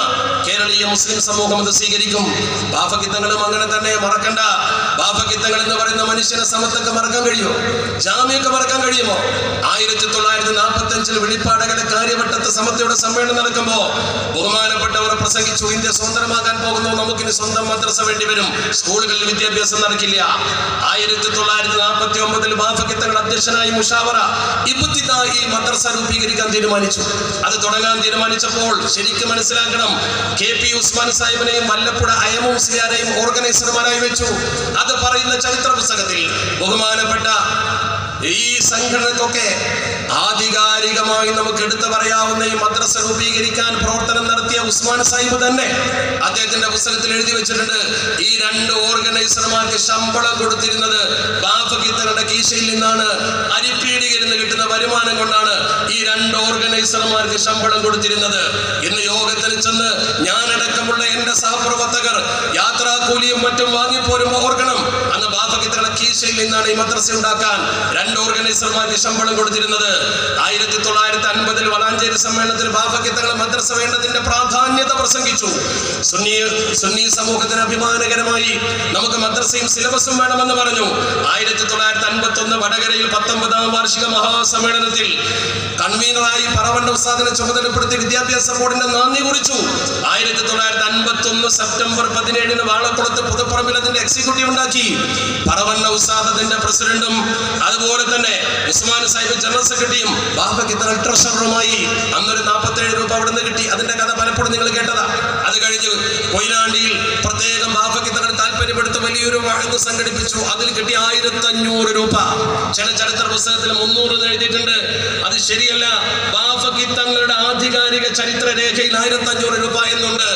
Speaker 1: കേരളീയ മുസ്ലിം സമൂഹം അത് സ്വീകരിക്കും. ബാഫക്കിത്തങ്ങളും അങ്ങനെ തന്നെ. മറക്കണ്ട, ബാഫക്കിത്തങ്ങൾ എന്ന് പറയുന്ന മനുഷ്യനെ സമത്തൊക്കെ മറക്കാൻ കഴിയുമോ? ജാമ്യൊക്കെ മറക്കാൻ കഴിയുമോ? 1945 വെളിപ്പാടകലെ കാര്യവട്ടത്ത് സമത്വയുടെ സമ്മേളനം നടക്കുമ്പോ ബഹുമാനപ്പെട്ടവർ പ്രസംഗിച്ചു, ഇന്ത്യ സ്വതന്ത്രമാകാൻ പോകുന്നു, നമുക്കിനി സ്വന്തം മദ്രസ വേണ്ടി വരും, സ്കൂളുകളിൽ വിദ്യാഭ്യാസം നടക്കില്ല. 1949 ബാഫക്കിത്തങ്ങൾ അധ്യക്ഷനായി മുഷാവറ ഇബ്തിദായി മദ്രസ രൂപീകരിക്കാൻ തീരുമാനിച്ചു. അത് തുടങ്ങാൻ തീരുമാനിച്ചപ്പോൾ ശരിക്കും മനസ്സിലാക്കണം, KP ഉസ്മാൻ സാഹിബിനെയും വല്ലപ്പുഴ അയമു മുസ്ലിയാരെയും ഓർഗനൈസർമാരായി വെച്ചു. അത് പറയുന്ന ചരിത്ര പുസ്തകത്തിൽ ബഹുമാനപ്പെട്ട ഈ സംഘടനക്കൊക്കെ ആധികാരികമായി നമുക്ക് എടുത്തു പറയാവുന്ന ഈ മദ്രസ രൂപീകരിക്കാൻ പ്രവർത്തനം നടത്തിയ ഉസ്മാൻ സാഹിബ് തന്നെ അദ്ദേഹത്തിന്റെ പുസ്തകത്തിൽ എഴുതി വെച്ചിട്ടുണ്ട്, ഈ 2 ഓർഗനൈസർമാർക്ക് ശമ്പളം കൊടുത്തിരുന്നത് ബാഫക്കിത്തങ്ങളുടെ കീശയിൽ നിന്നാണ്. അരിപ്പീടികയിൽ നിന്ന് കിട്ടുന്ന വരുമാനം കൊണ്ടാണ് ഈ 2 ഓർഗനൈസർമാർക്ക് ശമ്പളം കൊടുത്തിരുന്നത്. ഇന്ന് യോഗത്തിന് ചെന്ന് ഞാനടക്കമുള്ള എന്റെ സഹപ്രവർത്തകർ യാത്രാക്കൂലിയും മറ്റും വാങ്ങിപ്പോരുമ്പോൾ ഓർക്കണം, അന്ന് ബാഫക്കിത്തങ്ങളുടെ കീശയിൽ നിന്നാണ് ഈ മദ്രസ ഉണ്ടാക്കാൻ 2 ഓർഗനൈസർമാർക്ക് ശമ്പളം കൊടുത്തിരുന്നത്. 1950 വളാഞ്ചേരി സമ്മേളനത്തിൽ ബാഫക്കിത്തങ്ങൾ മദ്രസ വേണ്ടതിന്റെ പ്രാധാന്യത പ്രസംഗിച്ചു. സുന്നി സമൂഹത്തിന് അഭിമാനകരമായി നമുക്ക് മദ്രസയും സിലബസും വേണമെന്ന് പറഞ്ഞു. 1951 വടകരയിൽ 19ാം വാർഷിക മഹാസമ്മേളനത്തിൽ കൺവീനറായി പറവണ്ണ ഉസ്താദിനെ ചുമതലപ്പെടുത്തി വിദ്യാഭ്യാസ ബോർഡിന്റെ നന്ദി കുറിച്ചു. 1951 സെപ്റ്റംബർ 17 വാളക്കുളത്ത് പുതുപ്പറമ്പിൽ അതിന്റെ എക്സിക്യൂട്ടീവ് ഉണ്ടാക്കി. പറവണ്ണ ഉസ്താദ് അതിന്റെ പ്രസിഡന്റും അതുപോലെ തന്നെ ഉസ്മാൻ സാഹിബ് ജനറൽ സെക്രട്ടറിയും ബാഫക്കിത്തങ്ങൾ ട്രഷററുമായി. അന്നൊരു 47 രൂപ അവിടെ നിന്ന് കിട്ടി. അതിന്റെ കഥ പലപ്പോഴും നിങ്ങൾ കേട്ടതാ. അത് കഴിഞ്ഞ് കൊയിലാണ്ടിയിൽ പ്രത്യേകം ബാഫക്കിത്തങ്ങൾ താല്പര്യപ്പെടുത്ത വലിയൊരു വഴങ്ങ് സംഘടിപ്പിച്ചു. അതിൽ കിട്ടി 1500 രൂപ. ചില ചരിത്ര പുസ്തകത്തിൽ 300 എഴുതിയിട്ടുണ്ട്. അത് ശരിയല്ല. ബാഫക്കിത്തങ്ങളുടെ ആധികാരിക ചരിത്ര രേഖയിൽ 1500 രൂപ എന്നുണ്ട്.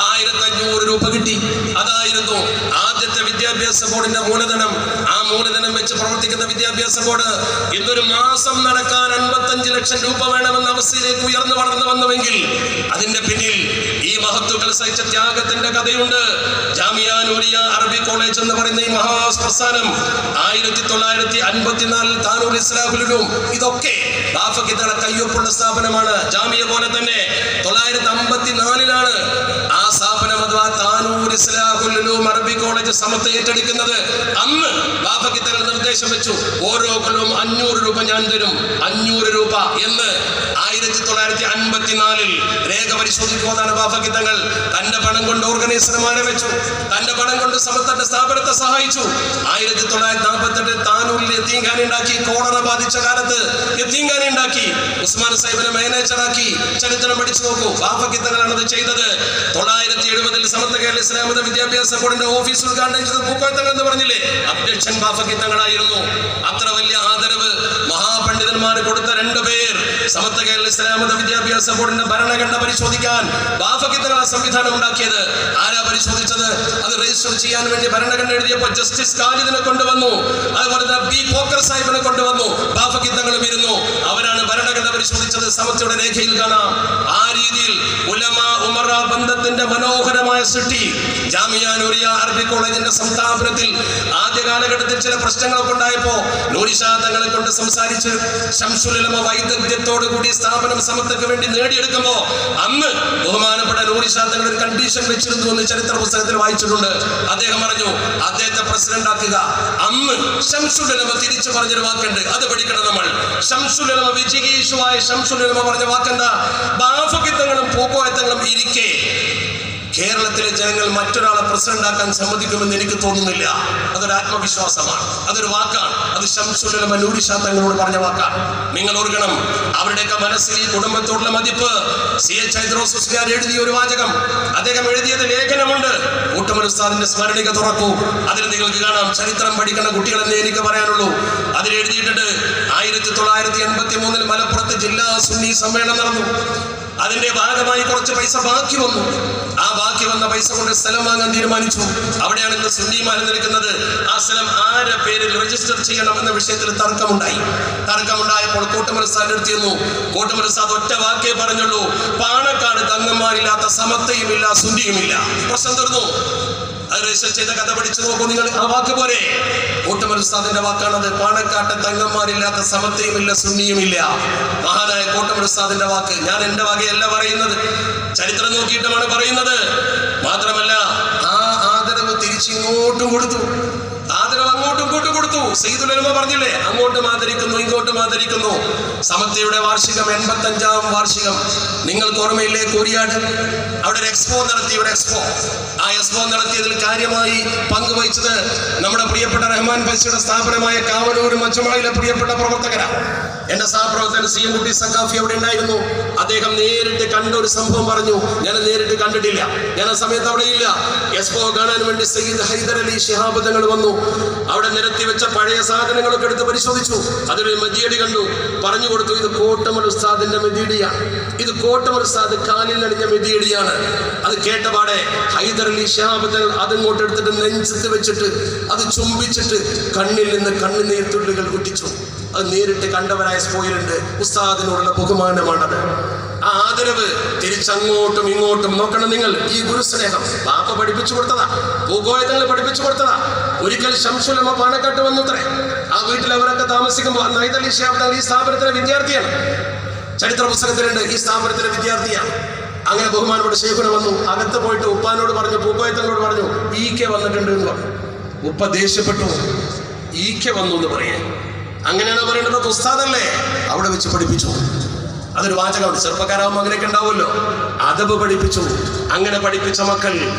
Speaker 1: 1500 രൂപ കിട്ടി. അതായിരുന്നു ആദ്യത്തെ വിദ്യാഭ്യാസ ബോർഡിന്റെ മൂലധനം. ആ മൂലധനം വെച്ച് പ്രവർത്തിക്കുന്ന വിദ്യാഭ്യാസ ബോർഡ് ഇന്നൊരു മാസം നടക്കാൻ 55 ലക്ഷം രൂപ വേണമെന്ന അവസ്ഥയിലേക്ക് ഉയർന്നു വളർന്നു വന്നുവെങ്കിൽ അതിന്റെ പിന്നിൽ ഈ മഹത്തുക്കൾ സഹിച്ച ത്യാഗത്തിന്റെ കഥയുണ്ട്. ജാമിയ നൂരിയ അറബി കോളേജ് എന്ന് പറയുന്ന ഈ മഹാപ്രസ്ഥാനം 1954 താനൂർ ഇസ്ലാഹുലും ഇതൊക്കെ ബാഫക്കിത്തങ്ങളുടെ കയ്യൊപ്പുള്ള സ്ഥാപനമാണ്. ജാമിയ പോലെ തന്നെ 954 ആ സ്ഥാപനം അഥവാ താനൂർ ഇസ്ലാഹുലും അറബി കോളേജ് സമത്തെ ഏറ്റെടുക്കുന്നത്. അന്ന് ബാഫക്കിത്തങ്ങൾ നിർദ്ദേശം വെച്ചു, ഓരോ കൊല്ലവും 500 രൂപ ഞാൻ തരും, 500 രൂപ എന്ന്. 1954 രേഖ പരിശോധിക്കുവാനാണ് ബാഫക്കിത്തങ്ങൾ തന്റെ പണം കൊണ്ട് ഓർഗനൈസർമാരെ വെച്ചു, തന്റെ പണം കൊണ്ട് സമത്തിന്റെ സ്ഥാപനത്തെ സഹായിച്ചു. 1948 താനൂരിൽ യത്തീംഖാന ഉണ്ടാക്കി. കോളറ ബാധിച്ച കാലത്ത് യത്തീംഖാന ഉണ്ടാക്കി. ഉസ്മാൻ സാഹിബിനെ മാനേജറാക്കി. ചരിത്രം പഠിച്ചു നോക്കൂ, ബാഫക്കിത്തങ്ങളാണ് അത് ചെയ്തത്. 970 സമത്വ കേരള ഇസ്ലാമിക വിദ്യാഭ്യാസ ബോർഡിന്റെ ഓഫീസ് ഉദ്ഘാടനം ചെയ്തത് പൂക്കോയത്തങ്ങൾ എന്ന് പറഞ്ഞില്ലേ, അധ്യക്ഷൻ ബാഫക്കിത്തങ്ങളായിരുന്നു. അത്ര വലിയ ആദരവ് മഹാപണ്ഡിതന്മാർ കൊടുത്ത 2 പേർ. സമത്വ കേരള ഇസ്ലാമിക വിദ്യാഭ്യാസ ബോർഡിന്റെ ഭരണഘടന പരിശോധിക്കാൻ ബാഫക്കിത്തങ്ങൾ സംവിധാനം ഉണ്ടാക്കിയത്. ആരാ പരിശോധിച്ചത്? അത് രജിസ്റ്റർ ചെയ്യാൻ വേണ്ടി ഭരണഘടന എഴുതിയപ്പോൾ ജസ്റ്റിസ് ഖാലിദിനെ കൊണ്ടുവന്നു. അതുപോലെ തന്നെ B പോക്കർ സാഹിബിനെ കൊണ്ടുവന്നു. ബാഫക്കിത്തങ്ങളും ഇരുന്നു. അവരാണ് ഭരണഘടന പരിശോധിച്ചത്. സമത്വയുടെ രേഖയിൽ കാണാം. ആ രീതിയിൽ ഉലമ ഉമറ ബന്ധത്തിന്റെ മനോഹരമായ സൃഷ്ടി. ജാമിയ നൂരിയ അറബി കോളേജിന്റെ സംസ്ഥാപനത്തിൽ ആദ്യ കാലഘട്ടത്തിൽ ചില പ്രശ്നങ്ങളൊക്കെ ഉണ്ടായപ്പോ നൂരിഷാ തങ്ങളെ കൊണ്ട് സംസാരിച്ച് ശംസുൽ ഉലമ വൈദഗ്ധ്യത്തോടു കൂടി സ്ഥാപനം സമത്വക്ക് വേണ്ടി നേടിയെടുക്കുമ്പോ അന്ന് ബഹുമാനപ്പെട്ട നൂരിഷാ തങ്ങൾ ഒരു കണ്ടീഷൻ വെച്ചിരുന്നു എന്ന് ചരിത്ര പുസ്തകത്തിൽ വായിച്ചിട്ടുണ്ട്. അദ്ദേഹം പറഞ്ഞു, അദ്ദേഹത്തെ പ്രസിഡന്റ് ആക്കുക. അന്ന് ശംസുൽ ഉലമ തിരിച്ചു പറഞ്ഞൊരു വാക്കുണ്ട്, അത് പഠിക്കണം നമ്മൾ. ശംസുൽ ഉലമ വിജിഗീഷുവായ ശംസുൽ ഉലമ പറഞ്ഞ വാക്കെന്താ? ബാഫക്കിത്തങ്ങളും പൂക്കോയത്തങ്ങളും ഇരിക്കെ കേരളത്തിലെ ജനങ്ങൾ മറ്റൊരാളെ പ്രസിഡന്റ് ആക്കാൻ സമ്മതിക്കുമെന്ന് എനിക്ക് തോന്നുന്നില്ല. അതൊരു ആത്മവിശ്വാസമാണ്, അതൊരു വാക്കാണ്. അത് ശംസുൽ ഉലമ നൂരി ഷാ തങ്ങളോട് പറഞ്ഞ വാക്കാണ്. നിങ്ങൾ ഓർക്കണം, അവരുടെയൊക്കെ മനസ്സിൽ ഈ കുടുംബത്തോടുള്ള മതിപ്പ്. CH ഹൈദ്രോസ് ഉസ്താദ് എഴുതിയ ഒരു വാചകം, അദ്ദേഹം എഴുതിയത് ലേഖനമുണ്ട്. കൂട്ടമൽ ഉസ്താദിന്റെ സ്മരണിക തുറക്കൂ, അതിൽ നിങ്ങൾക്ക് കാണാം. ചരിത്രം പഠിക്കുന്ന കുട്ടികളെന്നേ എനിക്ക് പറയാനുള്ളൂ. അതിൽ എഴുതിയിട്ടുണ്ട്, 1983 മലപ്പുറത്ത് ജില്ലാ സുന്നി സമ്മേളനം നടന്നു. അതിന്റെ ഭാഗമായി കുറച്ച് പൈസ ബാക്കി വന്നു. ആ ബാക്കി വന്ന പൈസ കൊണ്ട് സ്ഥലം വാങ്ങാൻ തീരുമാനിച്ചു. അവിടെയാണ് ഇന്ന് സുന്നിമാൻ നിൽക്കുന്നത്. ആ സ്ഥലം ആരുടെ പേരിൽ രജിസ്റ്റർ ചെയ്യണമെന്ന വിഷയത്തിൽ തർക്കമുണ്ടായപ്പോൾ കൂട്ടമൽ ഉസ്താദ് എടുത്തിരുന്നു. കൂട്ടമൽ ഉസ്താദ് ഒറ്റ വാക്കേ പറഞ്ഞുള്ളൂ, പാണക്കാട് തങ്ങന്മാരില്ലാത്ത സമത്വയുമില്ല, സുന്നിയുമില്ല. പ്രശ്നം തീർന്നു. അത് രജിസ്റ്റർ ചെയ്ത കഥ പഠിച്ചു നോക്കൂ നിങ്ങൾ. ആ വാക്ക് പോലെ കൂട്ടമൽ ഉസ്താദിന്റെ വാക്കാണത്. പാണക്കാട്ടെ തങ്ങന്മാരില്ലാത്ത സമത്വയുമില്ല, സുന്നിയുമില്ല. മഹാനായ കൂട്ടമൽ ഉസ്താദിന്റെ വാക്ക്. ഞാൻ എന്റെ വകയല്ല പറയുന്നത്, ചരിത്രം നോക്കിയിട്ടുമാണ് പറയുന്നത്. മാത്രമല്ല ആ ആദരവ് തിരിച്ചിങ്ങോട്ടും കൊടുത്തു. ആദരവ് അങ്ങോട്ടും ഇങ്ങോട്ടും കൊടുത്തു. സയ്യിദുൽ ഉലമ പറഞ്ഞില്ലേ, അങ്ങോട്ടും ആദരിക്കുന്നു ഇങ്ങോട്ടും ആദരിക്കുന്നു. സമത്വയുടെ വാർഷികം, 85ാം വാർഷികം. നിങ്ങൾക്ക് ഓർമ്മയില്ലേ, കോരിയാട് അവിടെ ഒരു എക്സ്പോ നടത്തി. ആ എക്സ്പോ നടത്തിയതിൽ കാര്യമായി പങ്കുവഹിച്ചത് നമ്മുടെ പ്രിയപ്പെട്ട റഹ്മാൻ ഫൈസിയുടെ സ്ഥാപനമായ കാവനൂർ മജ്മഅയിലെ പ്രിയപ്പെട്ട പ്രവർത്തകരാണ്. എന്റെ സഹപ്രവർത്തകൻ CM കുട്ടി സഖാഫി അവിടെ ഉണ്ടായിരുന്നു. അദ്ദേഹം നേരിട്ട് കണ്ട ഒരു സംഭവം പറഞ്ഞു. ഞാൻ നേരിട്ട് കണ്ടിട്ടില്ല, ഞാൻ ആ സമയത്ത് അവിടെ ഇല്ല. എക്സ്പോ കാണാൻ വേണ്ടി സയ്യിദ് ഹൈദർ അലി ശിഹാബ് തങ്ങൾ വന്നു. അവിടെ നിരത്തി വെച്ച പഴയ സാധനങ്ങളൊക്കെ എടുത്ത് പരിശോധിച്ചു. അതിലൊരു മെതിയടി കണ്ടു. പറഞ്ഞു കൊടുത്തു, ഇത് കൂട്ടമൽ ഉസ്താദിന്റെ മെതിയടിയാണ്. ഇത് കൂട്ടമൽ ഉസ്താദ് കാലിൽ അണിഞ്ഞ മെതിയടിയാണ്. അത് കേട്ടപാടെ ഹൈദർ അലി ശിഹാബ് തങ്ങൾ അതിങ്ങോട്ട് എടുത്തിട്ട് നെഞ്ചത്ത് വെച്ചിട്ട് അത് ചുംബിച്ചിട്ട് കണ്ണിൽ നിന്ന് കണ്ണുനീർ തുള്ളികൾ കുറ്റിച്ചു. അത് നേരിട്ട് കണ്ടവരായ സ്പോയിലുണ്ട്. ഉസ്താദിനോടുള്ള ബഹുമാനമാണത്. ആ ആദരവ് തിരിച്ചങ്ങോട്ടും ഇങ്ങോട്ടും നോക്കണം നിങ്ങൾ. ഈ ഗുരുസ്നേഹം ബാപ്പ പഠിപ്പിച്ചു കൊടുത്തതാ, പൂക്കോയത്തങ്ങൾ പഠിപ്പിച്ചു കൊടുത്തതാ. ഒരിക്കൽ ശംസുൽ ഉലമ പാണക്കാട്ട് വന്നുത്രേ. ആ വീട്ടിൽ അവരൊക്കെ താമസിക്കുമ്പോൾ ഹൈദർ അലി ശിഹാബ് തങ്ങൾ ഈ സ്ഥാപനത്തിലെ വിദ്യാർത്ഥിയാണ്. ചരിത്ര പുസ്തകത്തിലുണ്ട്, ഈ സ്ഥാപനത്തിലെ വിദ്യാർത്ഥിയാണ്. അങ്ങനെ ബഹുമാനപ്പെട്ട ശൈഖുന വന്നു. അകത്ത് പോയിട്ട് ഉപ്പാനോട് പറഞ്ഞു, പൂക്കോയത്തങ്ങളോട് പറഞ്ഞു, EK വന്നിട്ടുണ്ട് എന്ന് പറഞ്ഞു. ഉപ്പ ദേഷ്യപ്പെട്ടു. EK വന്നു എന്ന് പറയേ. അങ്ങനെയാണ് പറയേണ്ടത്, ഉസ്താദല്ലേ. അവിടെ വെച്ച് പഠിപ്പിച്ചു. അതൊരു വാചകമാണ്. ചെറുപ്പക്കാരാകുമ്പോൾ അങ്ങനെയൊക്കെ ഉണ്ടാവുമല്ലോ. അദബ് പഠിപ്പിച്ചു. അങ്ങനെ പഠിപ്പിച്ച മക്കൾ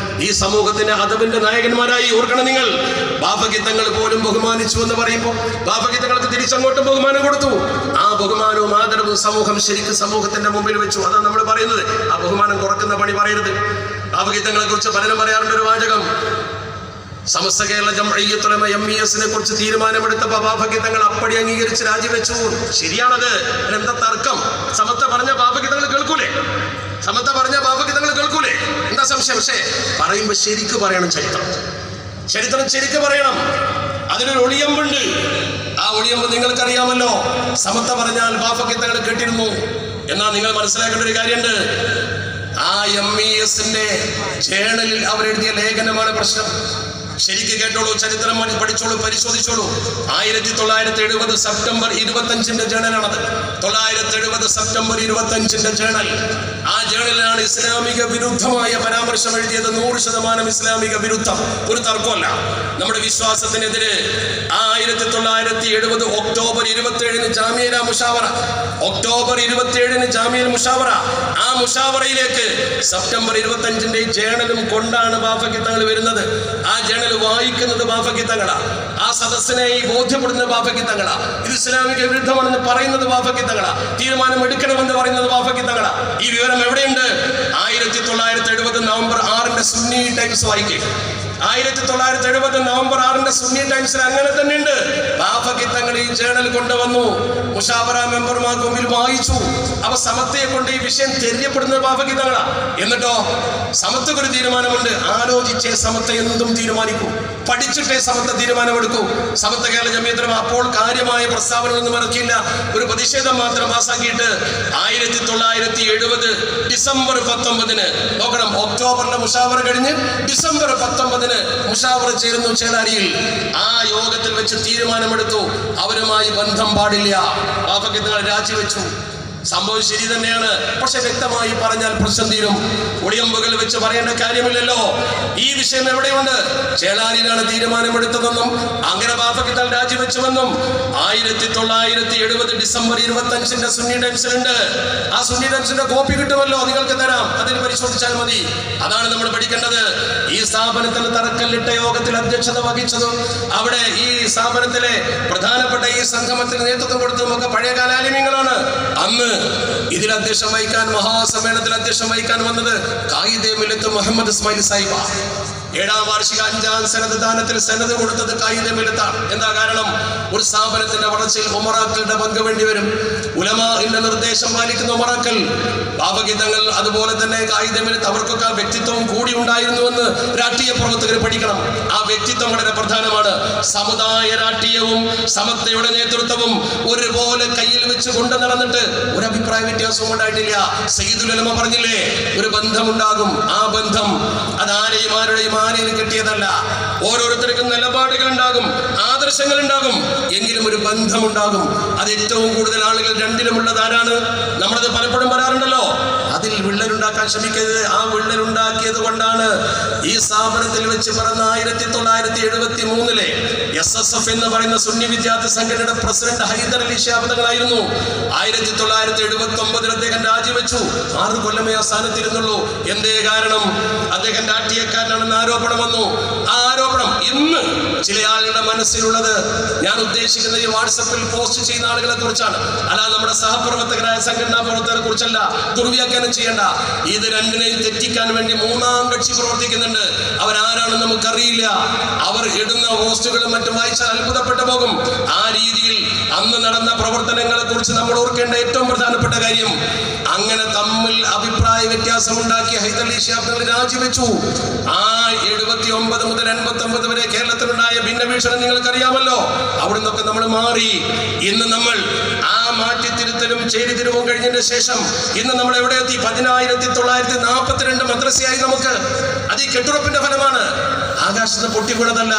Speaker 1: ഈ സമൂഹത്തിന്റെ അദബിന്റെ നായകന്മാരായി. ഓർക്കണം നിങ്ങൾ, ബാഫഗീതങ്ങൾ പോലും ബഹുമാനിച്ചു എന്ന് പറയുമ്പോൾ ബാഫഗീതങ്ങൾക്ക് തിരിച്ചങ്ങോട്ടും ബഹുമാനം കൊടുത്തു. ആ ബഹുമാനവും ആദരവും സമൂഹം ശരിക്കും സമൂഹത്തിന്റെ മുമ്പിൽ വെച്ചു. അതാണ് നമ്മൾ പറയുന്നത്. ആ ബഹുമാനം കുറക്കുന്ന പണി പറയരുത്. ബാഫഗീതങ്ങളെ കുറിച്ച് പലരും പറയാറുണ്ട് ഒരു വാചകം. സമസ്ത കേരള ജംഇയ്യത്തുൽ ഉലമ MES-നെ കുറിച്ച് തീരുമാനമെടുത്തപ്പോൾ ബാഫഗീതങ്ങൾ അപ്പടി അംഗീകരിച്ച് രാജിവെച്ചു. ശരിയാണത്. എന്താ തർക്കം? സമത്ത പറഞ്ഞ ബാഫഗീതങ്ങൾ കേൾക്കൂലേ? എന്താ സംശയം? പക്ഷേ പറയുമ്പോൾ ശരിക്ക് പറയണം. ചരിത്രം ശരിക്ക് പറയണം. അതിനൊരു ഒളിയമ്പുണ്ട്. ആ ഒളിയമ്പ് നിങ്ങൾക്കറിയാമല്ലോ. സമത്ത പറഞ്ഞാൽ ബാഫഗീതങ്ങൾ കേട്ടിരുന്നു. എന്നാൽ നിങ്ങൾ മനസ്സിലാക്കേണ്ട ഒരു കാര്യമുണ്ട്. ആ MES-ന്റെ ജേണലിൽ അവരെഴുതിയ ലേഖനമാണ് പ്രശ്നം. ശരിക്ക് കേട്ടോളൂ, ചരിത്രം പഠിച്ചോളൂ, പരിശോധിച്ചോളൂ. 1970 സെപ്റ്റംബർ 25 ജേണലാണത്. 1970 September 25 journal. ആ ജേണലിലാണ് ഇസ്ലാമിക വിരുദ്ധമായ പരാമർശം എഴുതിയത്. 100% ഇസ്ലാമിക വിരുദ്ധം, ഒരു തർക്കമല്ല. നമ്മുടെ വിശ്വാസത്തിനെതിരെ 1970 ഒക്ടോബർ 27 ജാമിഅ മുഷാവറ. ആ മുഷാവറയിലേക്ക് സെപ്റ്റംബർ 25 ജേണലും കൊണ്ടാണ് ബാഫഗീതങ്ങൾ വരുന്നത്. ആ ജേണൽ വായിക്കുന്നത് ബാഫഗീതങ്ങളാ. ആ സദസ്സിനെ ബോധ്യപ്പെടുന്നത് ബാഫഗീതങ്ങളാ. ഇത് ഇസ്ലാമിക വിരുദ്ധമാണെന്ന് പറയുന്നത് ബാഫഗീതങ്ങളാ. തീരുമാനം എടുക്കണമെന്ന് പറയുന്നത് ബാഫഗീതങ്ങളാ. ഈ വിവരം എവിടെയുണ്ട്? 1970 നവംബർ 6 സുന്നി ടൈംസ് വായിക്കും. 1970 നവംബർ 6 സുന്നി ടൈംസിൽ അങ്ങനെ തന്നെ ഉണ്ട്. ബാഫഗീതങ്ങൾ ഈ ജേണൽ കൊണ്ടുവന്നു. മുഷാവറ മെമ്പർമാർക്ക് മുമ്പിൽ വായിച്ചു. അപ്പൊ സമത്വയെ കൊണ്ട് ഈ വിഷയം തെര്യപ്പെടുന്നത് ബാഫഗീതങ്ങളാ. എന്നിട്ടോ സമത്വക്കൊരു തീരുമാനമുണ്ട്. ആലോചിച്ചേ സമത്വ എന്തും തീരുമാനിക്കൂ, പഠിച്ചിട്ടേ സമത്വ തീരുമാനമെടുക്കൂ. സമത്വ കേരള ജംഇയ്യത്തുൽ ഉലമ അപ്പോൾ കാര്യമായ പ്രസ്താവനകളൊന്നും ഇറക്കിയില്ല. ഒരു പ്രതിഷേധം മാത്രം പാസാക്കിയിട്ട് 1970 ഡിസംബർ 19 നോക്കണം. ഒക്ടോബറിലെ മുഷാവറ കഴിഞ്ഞ് ഡിസംബർ 19 മുഷാവറ ചേരുന്നു ചേളാരിയിൽ. ആ യോഗത്തിൽ വെച്ച് തീരുമാനമെടുത്തു, അവരുമായി ബന്ധം പാടില്ല. ബാഫഗീതങ്ങൾ രാജിവെച്ചു. സംഭവം ശരി തന്നെയാണ്. പക്ഷെ വ്യക്തമായി പറഞ്ഞാൽ പ്രശ്നം തീരും. ഒളിയമ്പുകൾ വെച്ച് പറയേണ്ട കാര്യമില്ലല്ലോ. ഈ വിഷയം എവിടെയുണ്ട്? ചേളാനിലാണ് തീരുമാനമെടുത്തതെന്നും അങ്ങനെ ബാഫക്കിത്താൽ രാജിവെച്ചുവെന്നും 1970 ഡിസംബർ 25 സുന്നി ടൈംസിലുണ്ട്. ആ സുന്നി ടൈംസിന്റെ കോപ്പി കിട്ടുമല്ലോ, നിങ്ങൾക്ക് തരാം, അതിൽ പരിശോധിച്ചാൽ മതി. അതാണ് നമ്മൾ പഠിക്കേണ്ടത്. ഈ സ്ഥാപനത്തിൽ തറക്കല്ലിട്ട യോഗത്തിൽ അധ്യക്ഷത വഹിച്ചതും അവിടെ ഈ സ്ഥാപനത്തിലെ പ്രധാനപ്പെട്ട ഈ സംഗമത്തിന് നേതൃത്വം കൊടുത്തതും ഒക്കെ പഴയ കാലാലിമ്യങ്ങളാണ്. അന്ന് ഇതിൽ അധ്യക്ഷം വഹിക്കാൻ, മഹാസമ്മേളനത്തിൽ അധ്യക്ഷം വഹിക്കാൻ വന്നത് ഖായിദെ മില്ലത്ത് മുഹമ്മദ് ഇസ്മായിൽ സാഹിബ. 7ാം വാർഷിക 5ാം സനദ് ദാനത്തിൽ സനദ് കൊടുത്തത് ഖായിദെ മില്ലത്താണ്. എന്താ കാരണം? ഒരു സ്ഥാപനത്തിന്റെ വളർച്ചയിൽ ഉമറാക്കളുടെ പങ്ക് വേണ്ടി വരും. ഉലമാഇന്റെ നിർദ്ദേശം പാലിക്കുന്ന ഉമറാക്കൾ, പാപഗീതങ്ങൾ, അതുപോലെ തന്നെ ഖായിദെ മില്ലത്ത്, അവർക്കൊക്കെ ആ വ്യക്തിത്വം കൂടി ഉണ്ടായിരുന്നുവെന്ന് രാഷ്ട്രീയ പ്രവർത്തകർ പഠിക്കണം. ആ വ്യക്തിത്വം വളരെ പ്രധാനമാണ്. സമുദായ രാഷ്ട്രീയവും സമത്വയുടെ നേതൃത്വവും ഒരുപോലെ കയ്യിൽ വെച്ച് കൊണ്ടു നടന്നിട്ട് ഒരു അഭിപ്രായ വ്യത്യാസവും ഉണ്ടായിട്ടില്ല. സയ്യിദുൽ ഉലമ പറഞ്ഞില്ലേ, ഒരു ബന്ധമുണ്ടാകും. ആ ബന്ധം അതാരെയും ആരുടെയും ആരെയും കിട്ടിയതല്ല. ഓരോരുത്തർക്കും നിലപാടുകൾ ഉണ്ടാകും, ആദർശങ്ങൾ ഉണ്ടാകും, എങ്കിലും ഒരു ബന്ധമുണ്ടാകും. അത് ഏറ്റവും കൂടുതൽ ആളുകൾ രണ്ടിലുമുള്ളത് ആരാണ്? നമ്മളത് പലപ്പോഴും പറയാറുണ്ടല്ലോ. അതിൽ വിള്ളലുണ്ടാക്കാൻ ശ്രമിക്കരുത്. ആ വിള്ളലുണ്ടാക്കിയത് കൊണ്ടാണ് ഈ സ്ഥാപനത്തിൽ വെച്ച് പറഞ്ഞ 1973 SSF എന്ന് പറയുന്ന സുന്നി വിദ്യാർത്ഥി സംഘടനയുടെ പ്രസിഡന്റ് ഹൈദർ അലി ശിഹാബ് 1979 അദ്ദേഹം രാജിവെച്ചു. 6 കൊല്ലമേ ആ സ്ഥാനത്തിരുന്നുള്ളൂ. എന്തേ കാരണം? അദ്ദേഹം രാഷ്ട്രീയക്കാരനാണെന്ന് ആരോപണം വന്നു. ആ ആരോപണം ഇന്ന് ചില ആളുകളുടെ മനസ്സിലുള്ളത്, ഞാൻ ഉദ്ദേശിക്കുന്നത് ഈ വാട്സപ്പിൽ പോസ്റ്റ് ചെയ്യുന്ന ആളുകളെ കുറിച്ചാണ്, അല്ല നമ്മുടെ സഹപ്രവർത്തകരായ സംഘടനാ പ്രവർത്തകരെ കുറിച്ചല്ല. ദുർവ്യാഖ്യാനം ചെയ്യേണ്ട. ഇത് രണ്ടിനെയും തെറ്റിക്കാൻ വേണ്ടി 3ാം കക്ഷി പ്രവർത്തിക്കുന്നുണ്ട്. അവരാരാണെന്ന് നമുക്കറിയില്ല. അവർ ഇടുന്ന പോസ്റ്റുകളും മറ്റും വായിച്ചാൽ അത്ഭുതപ്പെട്ടു പോകും. ആ രീതിയിൽ അന്ന് നടന്ന പ്രവർത്തനങ്ങളെ കുറിച്ച് നമ്മൾ ഓർക്കേണ്ട ഏറ്റവും പ്രധാനപ്പെട്ട കാര്യം, അങ്ങനെ തമ്മിൽ അഭിപ്രായ വ്യത്യാസം ഉണ്ടാക്കിയ ഹൈദർ അലി ശിഹാബ് രാജിവെച്ചു. ആ 79 മുതൽ 89 വരെ കേരളത്തിലുണ്ടായ ഭിന്നവീക്ഷണം നിങ്ങൾക്കറിയാമല്ലോ. അവിടെ നിന്നൊക്കെ നമ്മൾ മാറി. ഇന്ന് നമ്മൾ ആ മാറ്റിത്തിരുത്തലും ചേരിതിരിവും കഴിഞ്ഞതിന് ശേഷം ഇന്ന് നമ്മൾ എവിടെ എത്തി? 1942 മദ്രസയായി നമുക്ക്. അത് ഈ കെട്ടുറപ്പിന്റെ ഫലമാണ്. ആകാശത്ത് പൊട്ടി വീണതല്ല.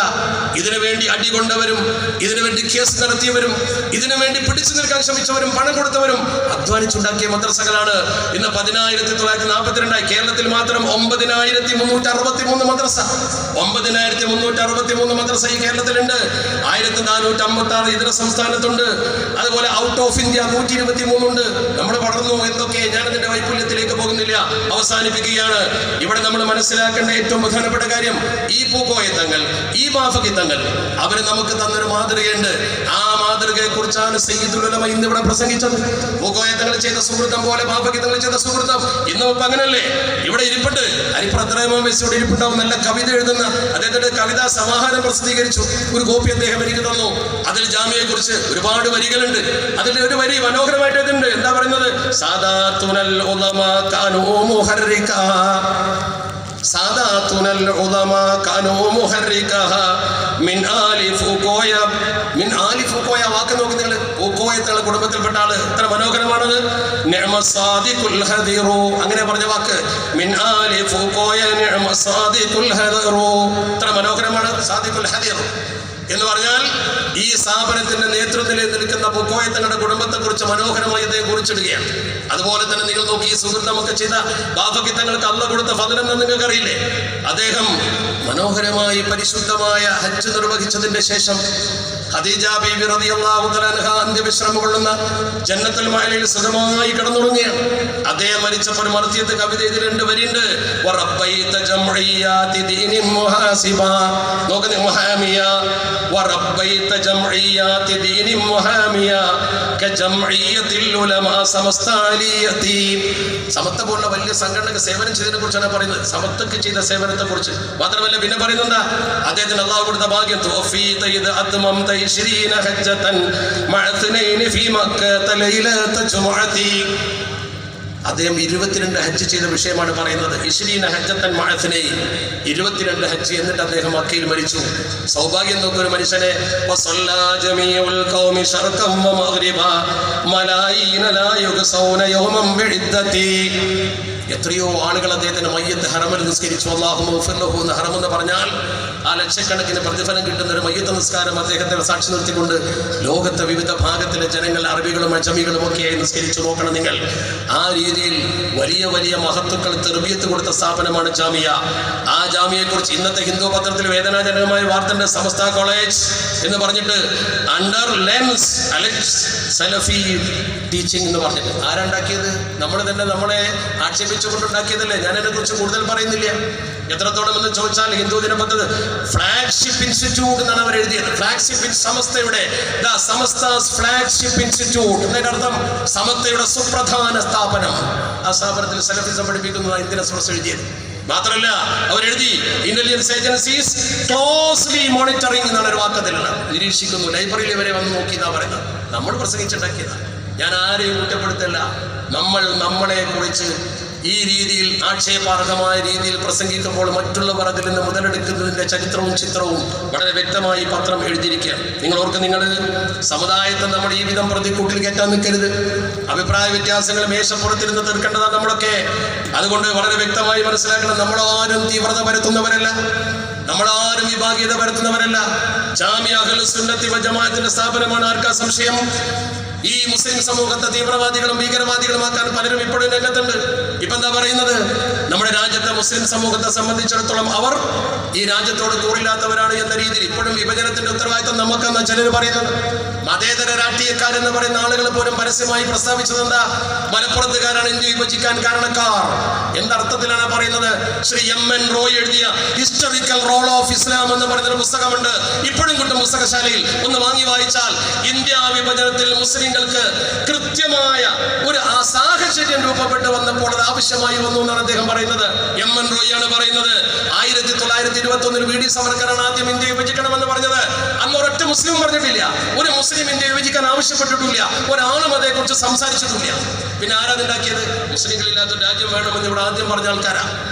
Speaker 1: ഇതിനു വേണ്ടി അടികൊണ്ടവരും, ഇതിനു വേണ്ടി കേസ് നടത്തിയവരും, ഇതിനു വേണ്ടി പിടിച്ചു നിൽക്കാൻ ശ്രമിച്ചവരും, പണം കൊടുത്തവരും അധ്വാനിച്ചുണ്ടാക്കിയ മദ്രസകളാണ്. ഇന്ന് 1942 കേരളത്തിൽ മാത്രം 9363 മദ്രസ. 9363 മദ്രസ ഈ കേരളത്തിലുണ്ട്. 1456 ഇതര സംസ്ഥാനത്തുണ്ട്. അതുപോലെ ഔട്ട് ഓഫ് ഇന്ത്യ 123 ഉണ്ട്. നമ്മൾ വളർന്നു എന്തൊക്കെ, ഞാനതിന്റെ വൈപുല്യത്തിലേക്ക് പോകുന്നില്ല, അവസാനിപ്പിക്കുകയാണ്. ഇവിടെ നമ്മൾ മനസ്സിലാക്കേണ്ട ഏറ്റവും പ്രധാനപ്പെട്ട കാര്യം, ഈ പൂക്കോയത്തങ്ങൾ, ഈ ബാഫഗീതങ്ങൾ, അവര് നമുക്ക് തന്നൊരു മാതൃകയുണ്ട്. ആ മാതൃകയെ കുറിച്ചാണ് സയ്യിദുൽ ഉലമ ഇന്ന് ഇവിടെ പ്രസംഗിച്ചത്. പൂക്കോയത്തങ്ങൾ ചെയ്ത സുഹൃത്തം പോലെ ബാഫഗീതങ്ങൾ ചെയ്ത സുഹൃത്തം ഇന്നും ഇപ്പൊ അങ്ങനല്ലേ? ഇവിടെ ഇരിപ്പുണ്ട്. അരിപ്രത്രയമാൻ വെച്ചോട് ഇരിപ്പുണ്ടാവും. നല്ല കവിത എഴുതുന്ന അദ്ദേഹത്തിന്റെ കവിതാ സമാഹാരം പ്രസിദ്ധീകരിച്ചു. ഒരു കോപ്പി അദ്ദേഹം എനിക്ക് തന്നു. അതിൽ ജാമിയെ കുറിച്ച് ഒരുപാട് വരികളുണ്ട്. അതിന്റെ ഒരു വരി മനോഹരമായിട്ട് എഴുതുന്നുണ്ട്. എന്താ പറയുന്നത്? സാദാത്തുനൽ ഉലമാ കാനൂ മുഹർരിക, സാദാത്തുനൽ ഉലമാ കാനൂ മുഹർരികഹ മിൻ ആലി ഫുകോയ. മിൻ ആലി ഫുകോയ വാക്ക് നോക്കി നിങ്ങൾ. ഫുകോയത്തുള്ള കുടുംബത്തിൽപ്പെട്ട ആള്. എത്ര മനോഹരമാണത്. നിഅമ സാദിഖുൽ ഹദിറു, അങ്ങനെ പറഞ്ഞ വാക്ക്. മിൻ ആലി ഫുകോയ നിഅമ സാദിഖുൽ ഹദിറു. എത്ര മനോഹരമാണ് സാദിഖുൽ ഹദിറു എന്ന് പറഞ്ഞാൽ ഈ സ്ഥാപനത്തിന്റെ നേതൃത്വത്തിൽ നിൽക്കുന്ന പൂക്കോയത്തങ്ങളുടെ കുടുംബത്തെ കുറിച്ച് മനോഹരമായി അദ്ദേഹം കുറിച്ചിടുകയാണ്. അതുപോലെ തന്നെ നിങ്ങൾ നോക്കി, ഈ സുഹൃത്തമൊക്കെ ചെയ്ത ബാഫഗീതങ്ങൾക്ക് അള്ള കൊടുത്ത ഫലമെന്ന് നിങ്ങൾക്ക് അറിയില്ലേ? അദ്ദേഹം മനോഹരമായി പരിശുദ്ധമായ ഹജ്ജ് നിർവഹിച്ചതിന്റെ ശേഷം ഖദീജ ബീവി റളിയല്ലാഹു തആല അൻഹ അന്ത്യവിശ്രമം കൊള്ളുന്ന ജന്നത്തുൽ മഅലയിൽ സുഖമായി കിടന്നുറങ്ങുകയാണ്. അദ്ദേഹം മരിച്ചപ്പോൾ മർത്തിയത്ത് കവിത ഇതിൽ 2 വരിയുണ്ട്. വറബ്ബൈത ജംഇയ്യാതി ദീനിൻ മുഹാസിബ, നോക്ക് മുഹാമിയ. വറബ്ബൈത ജംഇയ്യാതി ദീനിൻ മുഹാമിയ കജംഇയ്യത്തിൽ ഉലമാ സമസ്താലിയതി. സമത്വ പോലുള്ള വലിയ സംഘടനക്ക് സേവനം ചെയ്തതിനെ കുറിച്ചാണ് പറയുന്നത്. സമത്വക്ക് ചെയ്ത സേവനത്തെ കുറിച്ച് മാത്രമല്ല പിന്നെ പറയുന്നുണ്ട്, അദ്ദേഹത്തിന് അള്ളാഹു കൊടുത്ത ഭാഗ്യം. അദ്ദേഹം 22 ഹജ്ജ് ചെയ്ത വിഷയമാണ് പറയുന്നത്. 22 ഹജ്ജ്. എന്നിട്ട് അദ്ദേഹം മക്കയിൽ മരിച്ചു. സൗഭാഗ്യം നോക്കുന്ന ഒരു മനുഷ്യനെ എത്രയോ ആളുകൾ അദ്ദേഹത്തിന്റെ മയ്യത്ത് ഹറമിൽ നിസ്കരിച്ചു. അല്ലാഹുമ്മ ഗഫിർ ലഹു എന്ന് ഹറം എന്ന് പറഞ്ഞാൽ ആ ലക്ഷക്കണക്കിന് പ്രതിഫലം കിട്ടുന്ന ഒരു മയ്യത്ത് നിസ്കാരം അദ്ദേഹത്തെ സാക്ഷി നിർത്തിക്കൊണ്ട് ലോകത്തെ വിവിധ ഭാഗത്തിലെ ജനങ്ങൾ അറബികളും അജമികളും ഒക്കെയായി നിസ്കരിച്ചു നോക്കണം നിങ്ങൾ. ആ രീതിയിൽ വലിയ വലിയ മഹത്തുക്കൾ തെർബിയത്ത് കൊടുത്ത സ്ഥാപനമാണ് ജാമിയ. ആ ജാമിയെ കുറിച്ച് ഇന്നത്തെ ഹിന്ദു പത്രത്തിൽ വേദനാജനകമായ വാർത്തന്റെ സമസ്ത കോളേജ് എന്ന് പറഞ്ഞിട്ട് അണ്ടർ ലെൻസ് സലഫി ടീച്ചിങ് എന്ന് പറഞ്ഞിട്ട് ആരുണ്ടാക്കിയത്? നമ്മൾ തന്നെ നമ്മളെ ആക്ഷേപിച്ചുകൊണ്ടുണ്ടാക്കിയതല്ലേ. ഞാൻ അതിനെ കുറിച്ച് കൂടുതൽ പറയുന്നില്ല. എത്രത്തോളം എന്ന് ചോദിച്ചാൽ ഹിന്ദു ദിനപത്രത്തിൽ ഫ്ലാഗ്ഷിപ്പ് ഇൻസ്റ്റിറ്റ്യൂട്ട് എന്നാണ് അവർ എഴുതിയത്. ഫ്ലാഗ്ഷിപ്പ് സമസ്തയുടെ ഫ്ലാഗ്ഷിപ്പ് ഇൻസ്റ്റിറ്റ്യൂട്ട് എന്നതിന്റെ അർത്ഥം സമസ്തയുടെ സുപ്രധാന സ്ഥാപനം. ആ സ്ഥാപനത്തിൽ സലഫിസം പഠിപ്പിക്കുന്നതാണ് ഇന്ത്യൻ എക്സ്പ്രസ് എഴുതിയത്. മാത്രമല്ല അവരെഴുതി ഇന്റലിജൻസ് ഏജൻസീസ് ക്ലോസ്ലി മോണിറ്ററിംഗ് എന്നാണ് ഒരു വാക്കത്തിലുള്ളത്. നിരീക്ഷിക്കുന്നു, ലൈബ്രറിയിൽ വരെ വന്ന് നോക്കി എന്നാ പറയുന്നത്. നമ്മൾ പ്രസംഗിച്ചുണ്ടാക്കിയതാണ്. ഞാൻ ആരെയും കുറ്റപ്പെടുത്തല്ല. നമ്മൾ നമ്മളെ കുറിച്ച് ഈ രീതിയിൽ ആക്ഷേപാർഹമായ രീതിയിൽ പ്രസംഗിക്കുമ്പോൾ മറ്റുള്ളവർ അതിൽ നിന്ന് മുതലെടുക്കുന്നതിന്റെ ചരിത്രവും ചിത്രവും വളരെ വ്യക്തമായി പത്രം എഴുതിയിരിക്കുകയാണ്. നിങ്ങൾ ഓർക്ക്, നിങ്ങൾ സമുദായത്തെ നമ്മൾ ഈ വിധം പ്രതിക്കൂട്ടിൽ കയറ്റാൻ നിൽക്കരുത്. അഭിപ്രായ വ്യത്യാസങ്ങൾ മേശപ്പുറത്തിരുന്ന് തീർക്കേണ്ടതാണ് നമ്മളൊക്കെ. അതുകൊണ്ട് വളരെ വ്യക്തമായി മനസ്സിലാക്കണം, നമ്മളാരും തീവ്രത പരത്തുന്നവരല്ല, നമ്മളാരും വിഭാഗീയത പരത്തുന്നവരല്ല. ജാമിഅ അഹ്ലുസ് സുന്നത്തി വൽ ജമാഅത്തിന്റെ സ്ഥാപനമാണ്. ആർക്കാ സംശയം? ഈ മുസ്ലിം സമൂഹത്തെ തീവ്രവാദികളും ഭീകരവാദികളുമാക്കാൻ പലരും ഇപ്പോഴും രംഗത്തുണ്ട്. ഇപ്പൊ എന്താ പറയുന്നത്? നമ്മുടെ രാജ്യത്തെ മുസ്ലിം സമൂഹത്തെ സംബന്ധിച്ചിടത്തോളം അവർ ഈ രാജ്യത്തോട് കൂറില്ലാത്തവരാണ് എന്ന രീതിയിൽ ഇപ്പോഴും വിഭജനത്തിന്റെ ഉത്തരവാദിത്വം നമുക്കെന്ന ചിലർ പറയുന്നത്. മതേതര രാഷ്ട്രീയക്കാരെന്ന് പറയുന്ന ആളുകൾ പോലും പരസ്യമായി പ്രസ്താവിച്ചത് എന്താ? മലപ്പുറത്തുകാരാണ് ഇന്ത്യ വിഭജിക്കാൻ കാരണക്കാർ. എന്തർത്ഥത്തിലാണ് പറയുന്നത്? ശ്രീ എം.എൻ. റോയ് എഴുതിയ ഹിസ്റ്റോറിക്കൽ റോൾ ഓഫ് ഇസ്ലാം എന്ന് പറയുന്ന പുസ്തകമുണ്ട്. ഇപ്പോഴും കിട്ടും പുസ്തകശാലയിൽ. ഒന്ന് വാങ്ങി വായിച്ചാൽ ഇന്ത്യ വിഭജനത്തിൽ മുസ്ലിങ്ങൾക്ക് കൃത്യമായ ഒരു സാഹചര്യം രൂപപ്പെട്ടു വന്നപ്പോൾ അത് ആവശ്യമായി വന്നു എന്നാണ് അദ്ദേഹം പറയുന്നത്. എം.എൻ. റോയ് ആണ് പറയുന്നത്. 1921 വി.ഡി. സവർക്കറാണ് ആദ്യം ഇന്ത്യ വിഭജിക്കണമെന്ന് പറഞ്ഞത്. അന്ന് ഒരൊറ്റ മുസ്ലിം പറഞ്ഞിട്ടില്ല. ഒരു മുസ്ലിം ഇന്ത്യ വിഭജിക്കാൻ ആവശ്യപ്പെട്ടിട്ടില്ല. ഒരാളും അതേക്കുറിച്ച് സംസാരിച്ചിട്ടില്ല. പിന്നെ ആരാതുണ്ടാക്കിയത്? മുസ്ലിങ്ങളില്ലാത്ത രാജ്യം വേണമെന്ന് ഇവിടെ ആദ്യം പറഞ്ഞ ആൾക്കാരാ.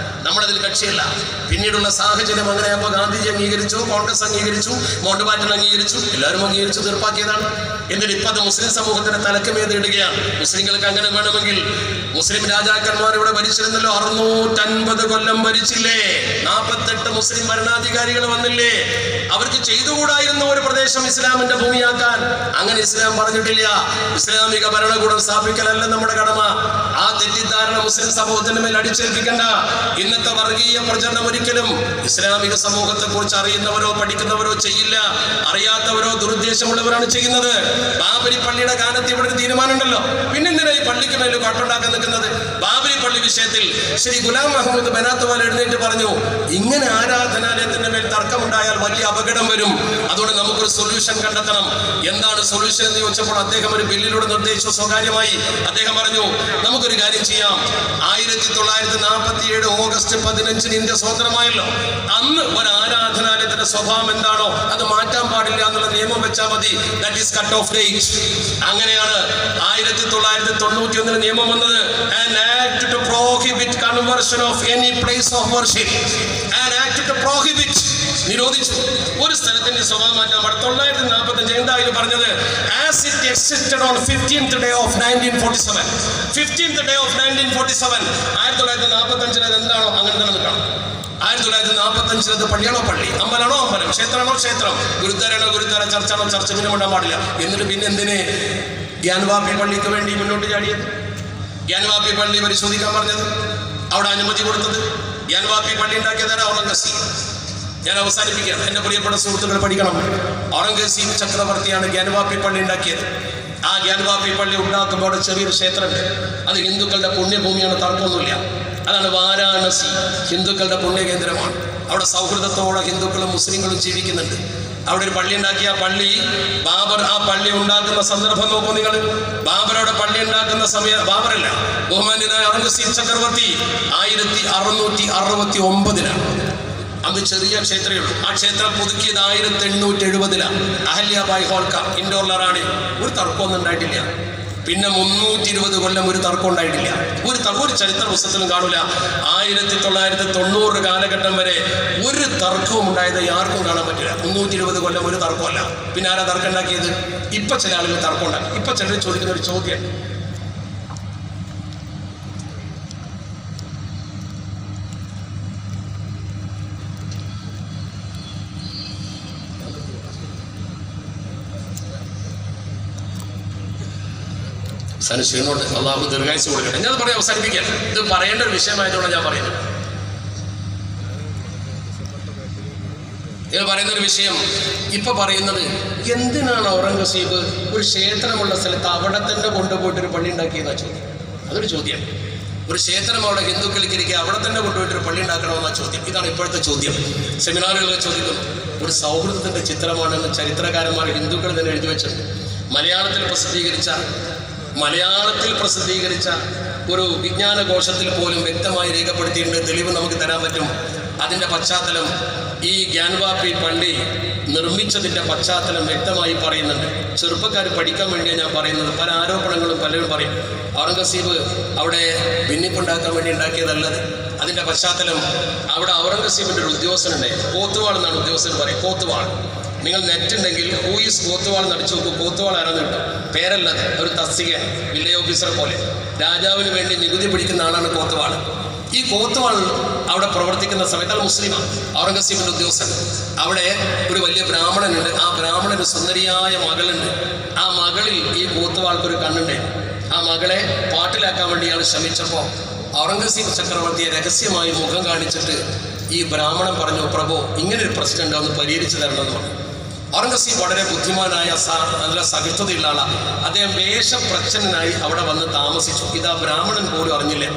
Speaker 1: നമ്മളതിൽ കക്ഷിയല്ല. പിന്നീടുള്ള സാഹചര്യം അങ്ങനെയാകുമ്പോൾ ഗാന്ധിജി അംഗീകരിച്ചു, കോൺഗ്രസ് അംഗീകരിച്ചു, മൗണ്ട് ബാറ്റൻ അംഗീകരിച്ചു, എല്ലാവരും അംഗീകരിച്ചു തീർപ്പാക്കിയതാണ്. എന്നിട്ട് ഇപ്പൊ അത് മുസ്ലിം സമൂഹത്തിന്റെ തലക്കുമേതിടുകയാണ്. മുസ്ലിങ്ങൾക്ക് അങ്ങനെ വേണമെങ്കിൽ മുസ്ലിം രാജാക്കന്മാർ ഇവിടെ ഭരിച്ചിരുന്നല്ലോ. 650 കൊല്ലം ഭരിച്ചില്ലേ? 48 മുസ്ലിം ഭരണാധികാരികൾ വന്നില്ലേ? അവർക്ക് ചെയ്തുകൂടായിരുന്ന ഒരു പ്രദേശം ഇസ്ലാമിന്റെ ഭൂമിയാക്കാൻ? അങ്ങനെ ഇസ്ലാം പറഞ്ഞിട്ടില്ല. ഇസ്ലാമിക ഭരണകൂടം സ്ഥാപിക്കലല്ല നമ്മുടെ കടമ. ആ തെറ്റിദ്ധാരണ മുസ്ലിം സമൂഹത്തിന്റെ മേൽ അടിച്ചേൽപ്പിക്കണ്ട. ഇന്നത്തെ വർഗീയ പ്രചരണം ഒരിക്കലും ഇസ്ലാമിക സമൂഹത്തെ കുറിച്ച് അറിയുന്നവരോ പഠിക്കുന്നവരോ ചെയ്യില്ല. അറിയാത്തവരോ ദുരുദ്ദേശമുള്ളവരാണ് ചെയ്യുന്നത്. ബാബരി പള്ളിയുടെ കാലത്ത് ഇവിടെ ഒരു തീരുമാനമുണ്ടല്ലോ. പിന്നെന്തിനാ ഈ പള്ളിക്ക് മേൽ കട്ടുണ്ടാക്കാൻ നിൽക്കുന്നത്? ബാബരി പള്ളി വിഷയത്തിൽ ശ്രീ ഗുലാം മഹമ്മൂദ് ബനാത്തുവാല എഴുന്നേറ്റ് പറഞ്ഞു, ഇങ്ങനെ ആരാധനാലയത്തിന്റെ മേൽ തർക്കമുണ്ടായാൽ വലിയ അപകടം വരും. അതുകൊണ്ട് നമുക്കൊരു സൊല്യൂഷൻ കണ്ടെത്തണം. എന്താണ് സൊല്യൂഷൻ എന്ന് ചോദിച്ചപ്പോൾ അദ്ദേഹം ഒരു ബില്ലിലൂടെ നിർദ്ദേശിച്ചു. സ്വകാര്യമായി അദ്ദേഹം പറഞ്ഞു, നമുക്കൊരു കാര്യം ചെയ്യാം. 1947 ഓഗസ്റ്റ് 15 ഇന്ത്യ സ്വതന്ത്രമായല്ലോ. അന്ന് ഒരു ആരാധനാലയത്തിന്റെ സ്വഭാവം എന്താണോ അത് മാറ്റാൻ പാടില്ല എന്നുള്ള നിയമം വെച്ചാൽ മതി. That is cut off date. അങ്ങനെയാണ് 1991 നിയമം വന്നത്. An act to prohibit conversion of any place of worship. An act to prohibit, നിരോധിച്ചു. ഒരു സ്ഥലത്തിന്റെ സ്വഭാവം മാറ്റാൻ പാടില്ല. 1945 എന്തായാലും പറഞ്ഞത്? As it existed on 15th day of 1947. 15th day of 1947. 1945 അത് എന്താണോ അങ്ങനെ തന്നെ നിൽക്കണം. 1945 അത് പള്ളിയാണോ പള്ളി, അമ്പലാണോ അമ്പലം, ക്ഷേത്രമാണോ ക്ഷേത്രം, ഗുരുദ്വാരാണോ ഗുരുദ്വാര, ചർച്ചാണോ ചർച്ച, പിന്നെ വിടാൻ പാടില്ല. എന്നിട്ട് പിന്നെ എന്തിന് ഗ്യാൻവാപി പള്ളിക്ക് വേണ്ടി മുന്നോട്ട് ചാടിയത്? ഗ്യാൻവാപി പള്ളി പരിശോധിക്കാൻ പറഞ്ഞത്, അവിടെ അനുമതി കൊടുത്തത്, ഗ്യാൻവാപി പള്ളി ഉണ്ടാക്കിയതാണ് ഔറംഗസീബ്. ഞാൻ അവസാനിപ്പിക്കുകയാണ്. എന്റെ പ്രിയപ്പെട്ട സുഹൃത്തുക്കൾ പഠിക്കണം. ഔറംഗസീബ് ചക്രവർത്തിയാണ് ഗ്യാൻവാപി പള്ളി ഉണ്ടാക്കിയത്. ആ ഗ്യാൻവാപി പള്ളി ഉണ്ടാക്കുമ്പോൾ ചെറിയൊരു ക്ഷേത്രമുണ്ട്. അത് ഹിന്ദുക്കളുടെ പുണ്യഭൂമിയാണ്, തർക്കമൊന്നുമില്ല. അതാണ് വാരാണസി. ഹിന്ദുക്കളുടെ പുണ്യകേന്ദ്രമാണ്. അവിടെ സൗഹൃദത്തോടെ ഹിന്ദുക്കളും മുസ്ലിങ്ങളും ജീവിക്കുന്നുണ്ട്. അവിടെ ഒരു പള്ളി ഉണ്ടാക്കിയ പള്ളി ബാബർ ആ പള്ളി ഉണ്ടാക്കുന്ന സന്ദർഭം നോക്കൂ നിങ്ങൾ. ബാബറോടെ പള്ളി ഉണ്ടാക്കുന്ന സമയം, ബാബറല്ല, ബഹുമാന്യനായ ഔറംഗസീബ് ചക്രവർത്തി 1669 അന്ന് ചെറിയ ക്ഷേത്രമേ ഉള്ളൂ. ആ ക്ഷേത്രം പുതുക്കിയത് 1870 അഹല്യാബായ് ഹോൾക്കർ ഇൻഡോർ റാണി. ഒരു തർക്കമൊന്നും ഉണ്ടായിട്ടില്ല. പിന്നെ 320 കൊല്ലം ഒരു തർക്കം ഉണ്ടായിട്ടില്ല. ഒരു ചരിത്ര പുസ്തകത്തിലും കാണൂല. 1990 കാലഘട്ടം വരെ ഒരു തർക്കവും ഉണ്ടായത് ആർക്കും കാണാൻ പറ്റില്ല. 320 കൊല്ലം ഒരു തർക്കമല്ല. പിന്നെ ആരാ തർക്കം ഉണ്ടാക്കിയത്? ഇപ്പൊ ചില ആളുകൾ തർക്കം ഉണ്ടാക്കി. ഇപ്പൊ ചിലർ ചോദിക്കുന്ന ഒരു ചോദ്യം, അവസാനം ക്ഷീണോട്ട് അള്ളാഹു ദീർഘായുസ് കൊടുക്കട്ടെ. ഞാൻ പറയാം അവസാനിപ്പിക്കാൻ, ഇത് പറയേണ്ട ഒരു വിഷയമായതുകൊണ്ട് ഞാൻ പറയുന്നത്. നിങ്ങൾ പറയുന്നൊരു വിഷയം ഇപ്പൊ പറയുന്നത്, എന്തിനാണ് ഔറംഗസീബ് ഒരു ക്ഷേത്രമുള്ള സ്ഥലത്ത് അവിടെ തന്നെ കൊണ്ടുപോയിട്ട് ഒരു പള്ളി ഉണ്ടാക്കിയെന്നാ ചോദ്യം. അതൊരു ചോദ്യം. ഒരു ക്ഷേത്രം അവിടെ ഹിന്ദുക്കൾക്ക് ഇരിക്കുക, അവിടെ തന്നെ കൊണ്ടുപോയിട്ടൊരു പള്ളി ഉണ്ടാക്കണമെന്ന ചോദ്യം. ഇതാണ് ഇപ്പോഴത്തെ ചോദ്യം. സെമിനാറുകളിൽ ചോദിക്കുന്നു. ഒരു സൗഹൃദത്തിന്റെ ചിത്രമാണെന്ന് ചരിത്രകാരന്മാർ ഹിന്ദുക്കൾ തന്നെ എഴുതി വെച്ചത്. മലയാളത്തിൽ പ്രസിദ്ധീകരിച്ച ഒരു വിജ്ഞാനകോശത്തിൽ പോലും വ്യക്തമായി രേഖപ്പെടുത്തിയിട്ടുണ്ട്. തെളിവ് നമുക്ക് തരാൻ പറ്റും. അതിൻ്റെ പശ്ചാത്തലം, ഈ ഗ്യാൻവാപ്പി പള്ളി നിർമ്മിച്ചതിൻ്റെ പശ്ചാത്തലം വ്യക്തമായി പറയുന്നുണ്ട്. ചെറുപ്പക്കാർ പഠിക്കാൻ വേണ്ടിയാണ് ഞാൻ പറയുന്നത്. പല ആരോപണങ്ങളും പലരും പറയും ഔറംഗസീബ് അവിടെ ഭിന്നിപ്പുണ്ടാക്കാൻ വേണ്ടി ഉണ്ടാക്കിയതല്ലത്. അതിൻ്റെ പശ്ചാത്തലം, അവിടെ ഔറംഗസീബിൻ്റെ ഒരു ഉദ്യോഗസ്ഥനുണ്ടായി. കോത്തുവാൾ എന്നാണ് ഉദ്യോഗസ്ഥൻ പറയും. കോത്തുവാൾ, നിങ്ങൾ നെറ്റ് ഉണ്ടെങ്കിൽ ഹൂയിസ് കോത്തുവാൾ നടിച്ചു നോക്കും. കോത്തുവാൾ ആരാന്ന് കിട്ടും. പേരല്ലത്, ഒരു തസ്തിക, വില്ലേജ് ഓഫീസറെ പോലെ രാജാവിന് വേണ്ടി നികുതി പിടിക്കുന്ന ആളാണ് കോത്തുവാൾ. ഈ കോത്തുവാൾ അവിടെ പ്രവർത്തിക്കുന്ന സമയത്ത് അത് മുസ്ലിമാണ്, ഔറംഗസീബിൻ്റെ ഉദ്യോഗസ്ഥൻ. അവിടെ ഒരു വലിയ ബ്രാഹ്മണനുണ്ട്. ആ ബ്രാഹ്മണന് സുന്ദരിയായ മകളുണ്ട്. ആ മകളിൽ ഈ കോത്തുവാൾക്കൊരു കണ്ണുണ്ട്. ആ മകളെ പാട്ടിലാക്കാൻ വേണ്ടി ഇയാൾ ശ്രമിച്ചപ്പോൾ ഔറംഗസീബ് ചക്രവർത്തിയെ രഹസ്യമായി മുഖം കാണിച്ചിട്ട് ഈ ബ്രാഹ്മണൻ പറഞ്ഞു, പ്രഭു ഇങ്ങനൊരു പ്രശ്നം ഉണ്ട്, ഒന്ന് പരിഹരിച്ചു തരണമെന്ന് പറഞ്ഞു. ഔറംഗസീബ് വളരെ ബുദ്ധിമാനായ നല്ല സഹിഷ്ണുതയുള്ള ആളാണ്. അദ്ദേഹം വേഷപ്രച്ഛന്നനായി അവിടെ വന്ന് താമസിച്ചു. ഇതാ ബ്രാഹ്മണൻ പോലും അറിഞ്ഞില്ല.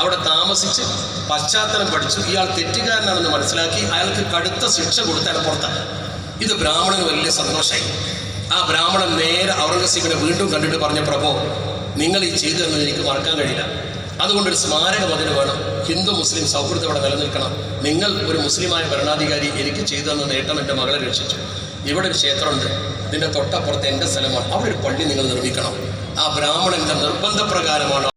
Speaker 1: അവിടെ താമസിച്ച് പശ്ചാത്തലം പഠിച്ചു. ഇയാൾ തെറ്റുകാരനാണെന്ന് മനസ്സിലാക്കി അയാൾക്ക് കടുത്ത ശിക്ഷ കൊടുത്ത് അയാൾ പുറത്താക്കി. ഇത് ബ്രാഹ്മണന് വലിയ സന്തോഷമായി. ആ ബ്രാഹ്മണൻ നേരെ ഔറംഗസീബിനെ വീണ്ടും കണ്ടിട്ട് പറഞ്ഞ, പ്രഭു നിങ്ങൾ ഈ ചെയ്തു തന്നത് എനിക്ക് മറക്കാൻ കഴിയില്ല. അതുകൊണ്ടൊരു സ്മാരകം അതിന് വേണം. ഹിന്ദു മുസ്ലിം സൗഹൃദം അവിടെ നിലനിൽക്കണം. നിങ്ങൾ ഒരു മുസ്ലിമായ ഭരണാധികാരി എനിക്ക് ചെയ്തു തന്ന നേട്ടം എൻ്റെ മകളെ രക്ഷിച്ചു. ഇവിടെ ഒരു ക്ഷേത്രമുണ്ട്, ഇതിൻ്റെ തൊട്ടപ്പുറത്ത് എൻ്റെ സ്ഥലമാണ്, അവിടെ ഒരു പള്ളി നിങ്ങൾ നിർമ്മിക്കണം. ആ ബ്രാഹ്മണൻ്റെ നിർബന്ധപ്രകാരമാണ്